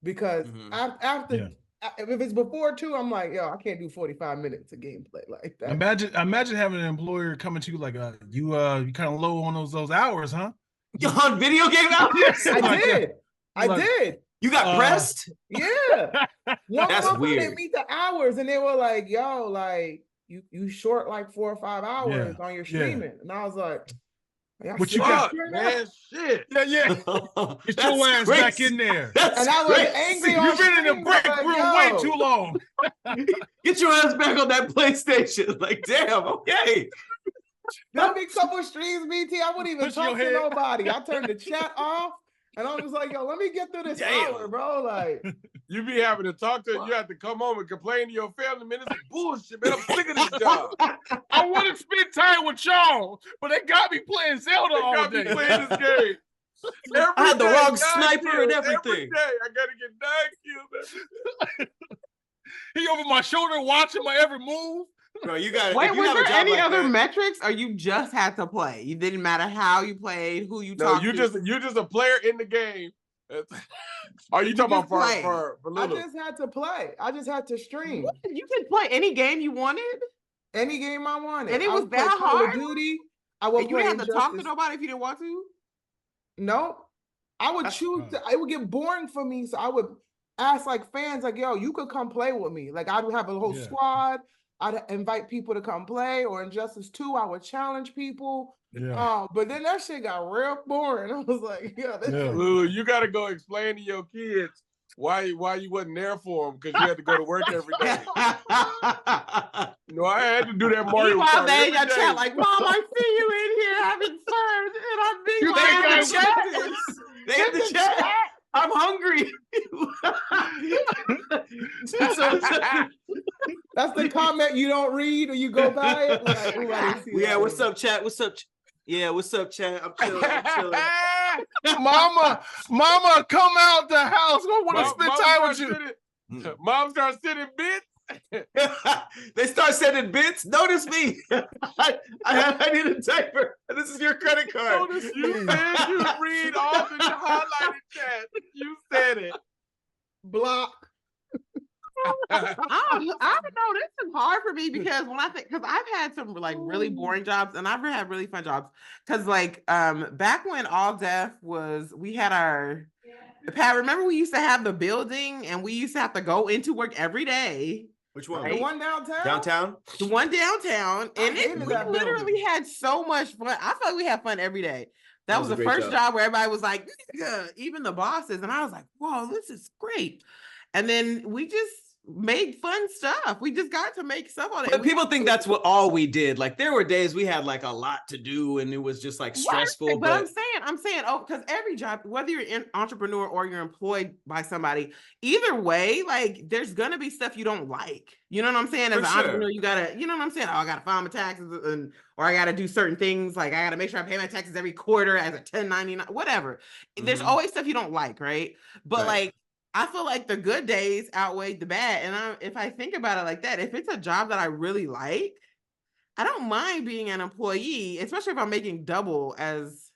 [SPEAKER 2] Because after if it's before 2, I'm like, yo, I can't do 45 minutes of gameplay like that.
[SPEAKER 3] Imagine having an employer coming to you like, you kind of low on those hours, huh?
[SPEAKER 4] On video game hours?
[SPEAKER 2] I did.
[SPEAKER 4] You got pressed?
[SPEAKER 2] Yeah.
[SPEAKER 4] That's weird.
[SPEAKER 2] They didn't meet the hours, and they were like, yo, like you short like 4 or 5 hours on your streaming. And I was like,
[SPEAKER 3] what you got,
[SPEAKER 5] man? Shit.
[SPEAKER 3] Yeah. Get your ass back in there.
[SPEAKER 2] And I was angry.
[SPEAKER 3] You've been in the break room way too long.
[SPEAKER 4] Get your ass back on that PlayStation. Like, damn, okay.
[SPEAKER 2] There'll be a couple streams, BT. I wouldn't even talk to nobody. I turned the chat off, and I was like, yo, let me get through this hour, bro. Like,
[SPEAKER 5] you be having to talk to, you have to come home and complain to your family, man. It's like bullshit, man. I'm sick of this job.
[SPEAKER 3] I want to spend time with y'all, but they got me playing Zelda all day.
[SPEAKER 5] Playing this game.
[SPEAKER 4] I had the wrong sniper and everything.
[SPEAKER 5] Every day, I gotta get 9 kills.
[SPEAKER 3] He over my shoulder watching my every move.
[SPEAKER 4] Bro, you got.
[SPEAKER 1] Wait, was there any other metrics, or you just had to play? You didn't matter how you played, who you talked to.
[SPEAKER 5] You're just a player in the game. Are you talking about for Lulu?
[SPEAKER 2] I just had to play. I just had to stream.
[SPEAKER 1] What? You could play any game you wanted.
[SPEAKER 2] Any game I wanted,
[SPEAKER 1] and it was that hard.
[SPEAKER 2] Call of Duty.
[SPEAKER 1] You didn't have to talk to nobody if you didn't want to.
[SPEAKER 2] No, I would choose. It would get boring for me, so I would ask like fans, like, "Yo, you could come play with me." Like I would have a whole squad. I'd invite people to come play, or Injustice 2, I would challenge people. Yeah. But then that shit got real boring. I was like,
[SPEAKER 5] Lulu, you got to go explain to your kids why you wasn't there for them, because you had to go to work every day. I had to do that Mario Kart
[SPEAKER 1] they in your chat like, Mom, I see you in here having fun, and I'm being
[SPEAKER 4] They in the chat. I'm hungry.
[SPEAKER 2] That's the comment you don't read or you go by it. Like,
[SPEAKER 4] what's up, chat? What's up? What's up, chat? I'm chilling.
[SPEAKER 3] Mama, come out the house. I want to spend time with you.
[SPEAKER 5] Mom starts sending bits.
[SPEAKER 4] They start sending bits. Notice me. I need a diaper. This is your credit card.
[SPEAKER 5] Notice you said you read all the highlighted chat. You said it.
[SPEAKER 2] Block.
[SPEAKER 1] I don't know. This is hard for me because because I've had some like really boring jobs and I've had really fun jobs. Because like back when All Def was, we had our Pat. Remember we used to have the building and we used to have to go into work every day.
[SPEAKER 4] Which one?
[SPEAKER 2] Right? The one downtown?
[SPEAKER 4] Downtown?
[SPEAKER 1] The one downtown. And we literally had so much fun. I felt like we had fun every day. That was the first job where everybody was like, even the bosses. And I was like, whoa, this is great. And then we just made fun stuff. We just got to make stuff on it.
[SPEAKER 4] But people think that's all we did. Like there were days we had like a lot to do and it was just like stressful.
[SPEAKER 1] Right. But I'm saying, because every job, whether you're an entrepreneur or you're employed by somebody, either way, like there's gonna be stuff you don't like. You know what I'm saying? As an entrepreneur, you gotta, you know what I'm saying? Oh, I gotta file my taxes or I gotta do certain things. Like I gotta make sure I pay my taxes every quarter as a 1099, whatever. There's always stuff you don't like, right? But like I feel like the good days outweigh the bad. And if I think about it like that, if it's a job that I really like, I don't mind being an employee, especially if I'm making double as.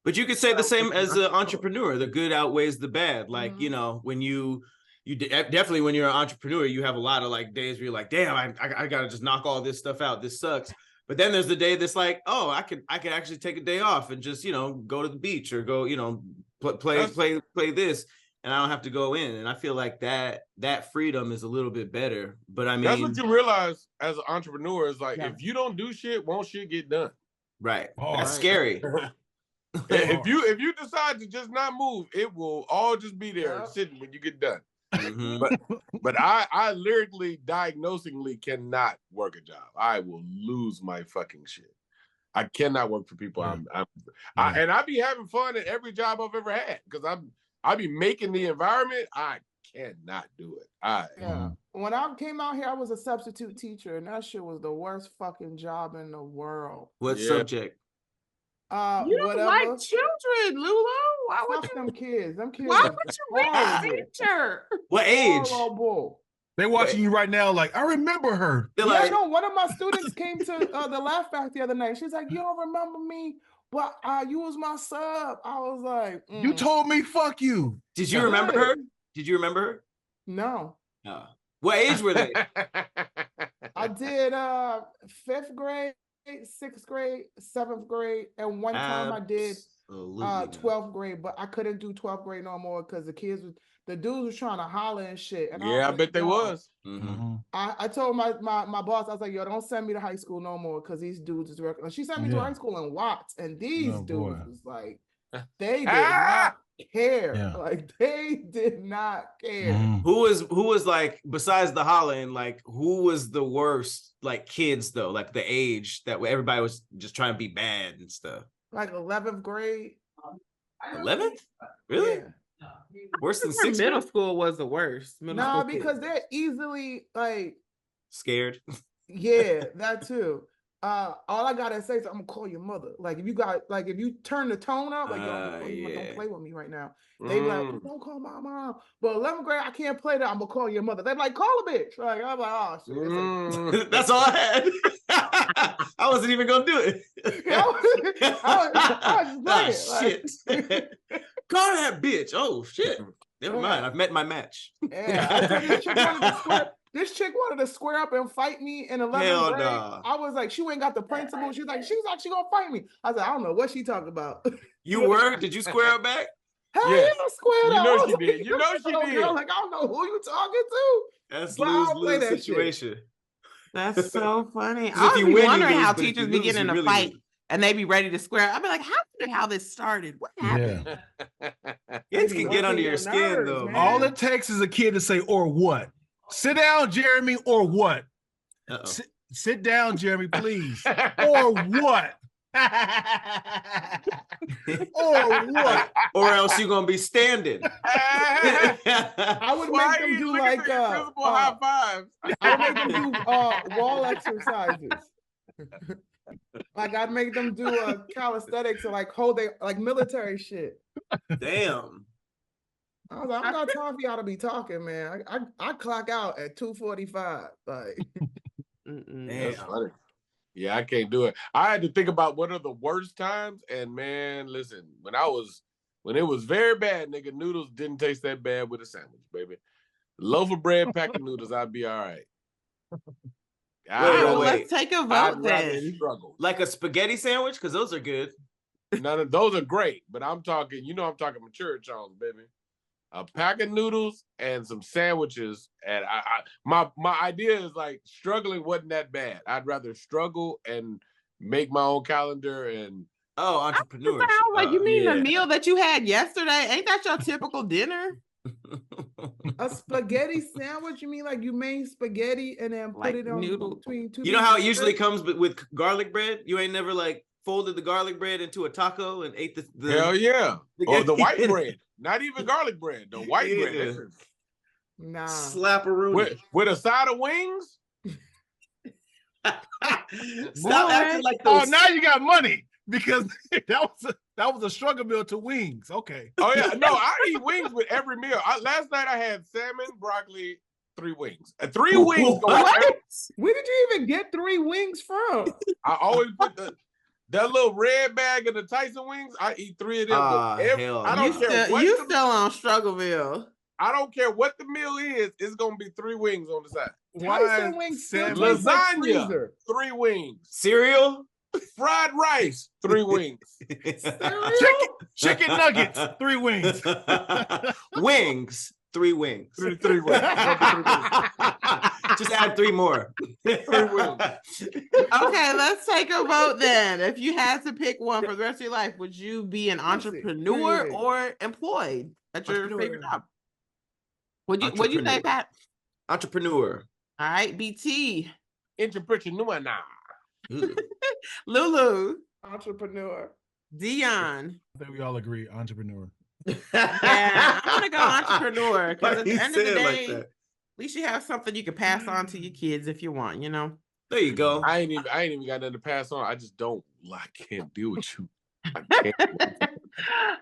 [SPEAKER 4] But you could say the same as an entrepreneur. The good outweighs the bad. Like, you know, when you definitely, when you're an entrepreneur, you have a lot of like days where you're like, damn, I gotta just knock all this stuff out. This sucks. But then there's the day that's like, oh, I could actually take a day off and just, you know, go to the beach or go, you know, play this, and I don't have to go in. And I feel like that freedom is a little bit better. But I mean,
[SPEAKER 5] that's what you realize as an entrepreneur is like, if you don't do shit, won't shit get done?
[SPEAKER 4] Right. That's scary.
[SPEAKER 5] If you decide to just not move, it will all just be there sitting when you get done. But I lyrically, diagnosingly cannot work a job. I will lose my fucking shit. I cannot work for people. And I be having fun at every job I've ever had because I be making the environment. I cannot do it.
[SPEAKER 2] When I came out here, I was a substitute teacher, and that shit was the worst fucking job in the world.
[SPEAKER 4] What subject?
[SPEAKER 1] You don't like children, Lulu. Why would
[SPEAKER 2] them kids? Them kids.
[SPEAKER 1] Why would you be a teacher?
[SPEAKER 4] What age?
[SPEAKER 3] They're watching you right now. Like, I remember her.
[SPEAKER 2] I know. One of my students came to the Laugh Factory the other night. She's like, "You don't remember me, but you was my sub." I was like,
[SPEAKER 3] "You told me, fuck you."
[SPEAKER 4] Did you remember her? Did you remember her?
[SPEAKER 2] No.
[SPEAKER 4] What age were they?
[SPEAKER 2] I did 5th grade, 6th grade, 7th grade, and one time I did 12th grade, but I couldn't do 12th grade no more because the dudes was trying to holler and shit. And
[SPEAKER 5] I bet they was.
[SPEAKER 2] I told my boss, I was like, yo, don't send me to high school no more because these dudes is working. She sent me to high school in Watts, and these dudes was like, they did not care. Like, they did not care.
[SPEAKER 4] Who was like, besides the hollering, like, who was the worst, like, kids though, like the age that everybody was just trying to be bad and stuff?
[SPEAKER 2] Like 11th grade.
[SPEAKER 4] 11th? Really?
[SPEAKER 2] Yeah.
[SPEAKER 4] Worse than 6th
[SPEAKER 1] middle school was the worst.
[SPEAKER 2] Because they're easily like
[SPEAKER 4] scared.
[SPEAKER 2] Yeah, that too. All I gotta say is I'm gonna call your mother. Like if you turn the tone up, like don't play with me right now. They be like, don't call my mom. But 11th grade, I can't play that. I'm gonna call your mother. They be like, call a bitch. Like I'm like, oh shit.
[SPEAKER 4] That's all I had. I wasn't even gonna do it.
[SPEAKER 2] I was just
[SPEAKER 4] shit. Call that bitch. Oh shit. Never mind. I've met my match.
[SPEAKER 2] Yeah. This chick wanted to square up and fight me in 11th grade.
[SPEAKER 4] Nah.
[SPEAKER 2] I was like, she ain't got the principle. She's like, she's actually gonna fight me. I said, I don't know what she talking about.
[SPEAKER 4] You were? Did you square up back?
[SPEAKER 2] Hell yeah, squared up.
[SPEAKER 5] You know she did. You know she did.
[SPEAKER 2] Girl. Like, I don't know who you talking to.
[SPEAKER 4] That's lose-lose situation.
[SPEAKER 1] That's so funny. I was wondering how teachers be getting in a fight and they be ready to square. I'd be like, how this started? What happened?
[SPEAKER 4] Kids can get under your skin though.
[SPEAKER 3] Man. All it takes is a kid to say, or what? Sit down, Jeremy, or what? Sit down, Jeremy, please. Or what? Or what?
[SPEAKER 4] Or else you're gonna be standing.
[SPEAKER 2] I would make them do like
[SPEAKER 5] high fives.
[SPEAKER 2] I would make them do wall exercises. Like I'd make them do calisthenics or like hold their like military shit.
[SPEAKER 4] Damn.
[SPEAKER 2] I was like, I'm not time for y'all to be talking, man. I clock out at 2:45. Like,
[SPEAKER 5] that's funny. Yeah, I can't do it. I had to think about what are the worst times, and man, listen, when it was very bad, nigga, noodles didn't taste that bad with a sandwich, baby. Loaf of bread, pack of noodles, I'd be all right.
[SPEAKER 1] Let's take a vote then.
[SPEAKER 5] Struggle.
[SPEAKER 4] Like a spaghetti sandwich, because those are good.
[SPEAKER 5] None of those are great, but I'm talking mature Charles, baby. A pack of noodles and some sandwiches, and my idea is like struggling wasn't that bad. I'd rather struggle and make my own calendar and
[SPEAKER 4] entrepreneurship.
[SPEAKER 1] Like you mean the meal that you had yesterday? Ain't that your typical dinner?
[SPEAKER 2] A spaghetti sandwich? You mean like you made spaghetti and then put it on between two?
[SPEAKER 4] You know how it usually comes with garlic bread? You ain't never like folded the garlic bread into a taco and ate the
[SPEAKER 5] hell yeah, or the white bread. Not even garlic bread, the white bread.
[SPEAKER 2] Nah.
[SPEAKER 4] Slap-a-rooney.
[SPEAKER 5] With a side of wings?
[SPEAKER 4] Stop acting like those.
[SPEAKER 3] Oh, now you got money because that was That was a struggle meal to wings. Okay.
[SPEAKER 5] Oh yeah, no, I eat wings with every meal. Last night I had salmon, broccoli, 3 wings. 3 wings go with every.
[SPEAKER 2] Where did you even get 3 wings from?
[SPEAKER 5] I always put that little red bag of the Tyson wings. I eat 3 of them.
[SPEAKER 4] Hell
[SPEAKER 5] I don't
[SPEAKER 4] no.
[SPEAKER 5] care what
[SPEAKER 1] You still on struggle meal.
[SPEAKER 5] I don't care what the meal is. It's gonna be 3 wings on the side.
[SPEAKER 2] Tyson wings still
[SPEAKER 3] Sam-
[SPEAKER 2] taste like
[SPEAKER 5] Lasagna,
[SPEAKER 2] freezer.
[SPEAKER 5] 3 wings.
[SPEAKER 4] Cereal?
[SPEAKER 5] Fried rice, 3 wings.
[SPEAKER 3] Chicken nuggets, 3 wings.
[SPEAKER 4] Wings, 3 wings.
[SPEAKER 5] 3 wings.
[SPEAKER 4] Just add 3 more.
[SPEAKER 5] 3 wings.
[SPEAKER 1] Okay, let's take a vote then. If you had to pick one for the rest of your life, would you be an entrepreneur or employed at your favorite job? What'd you say, Pat?
[SPEAKER 4] Entrepreneur.
[SPEAKER 1] All right, BT.
[SPEAKER 5] Entrepreneur now.
[SPEAKER 1] Lulu.
[SPEAKER 2] Entrepreneur.
[SPEAKER 1] Dion.
[SPEAKER 3] I think we all agree, entrepreneur.
[SPEAKER 1] Yeah, I'm gonna go entrepreneur because at the end of the day,
[SPEAKER 4] Like
[SPEAKER 1] at least you have something you can pass on to your kids if you want, you know.
[SPEAKER 4] there you go.
[SPEAKER 5] I ain't even got nothing to pass on. I just don't. I can't deal with you. I can't.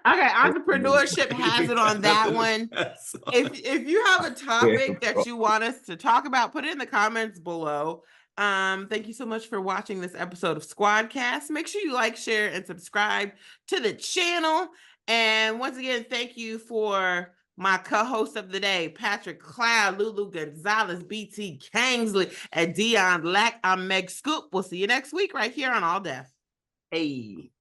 [SPEAKER 1] Okay, entrepreneurship has it on that one. If you have a topic that you want us to talk about, put it in the comments below. Thank you so much for watching this episode of SquADcast. Make sure you like, share, and subscribe to the channel. And once again, thank you for my co-host of the day, Patrick Cloud, Lulu Gonzalez, BT Kingsley, and Dion Lack. I'm Meg Scoop. We'll see you next week right here on All Deaf.
[SPEAKER 4] Hey.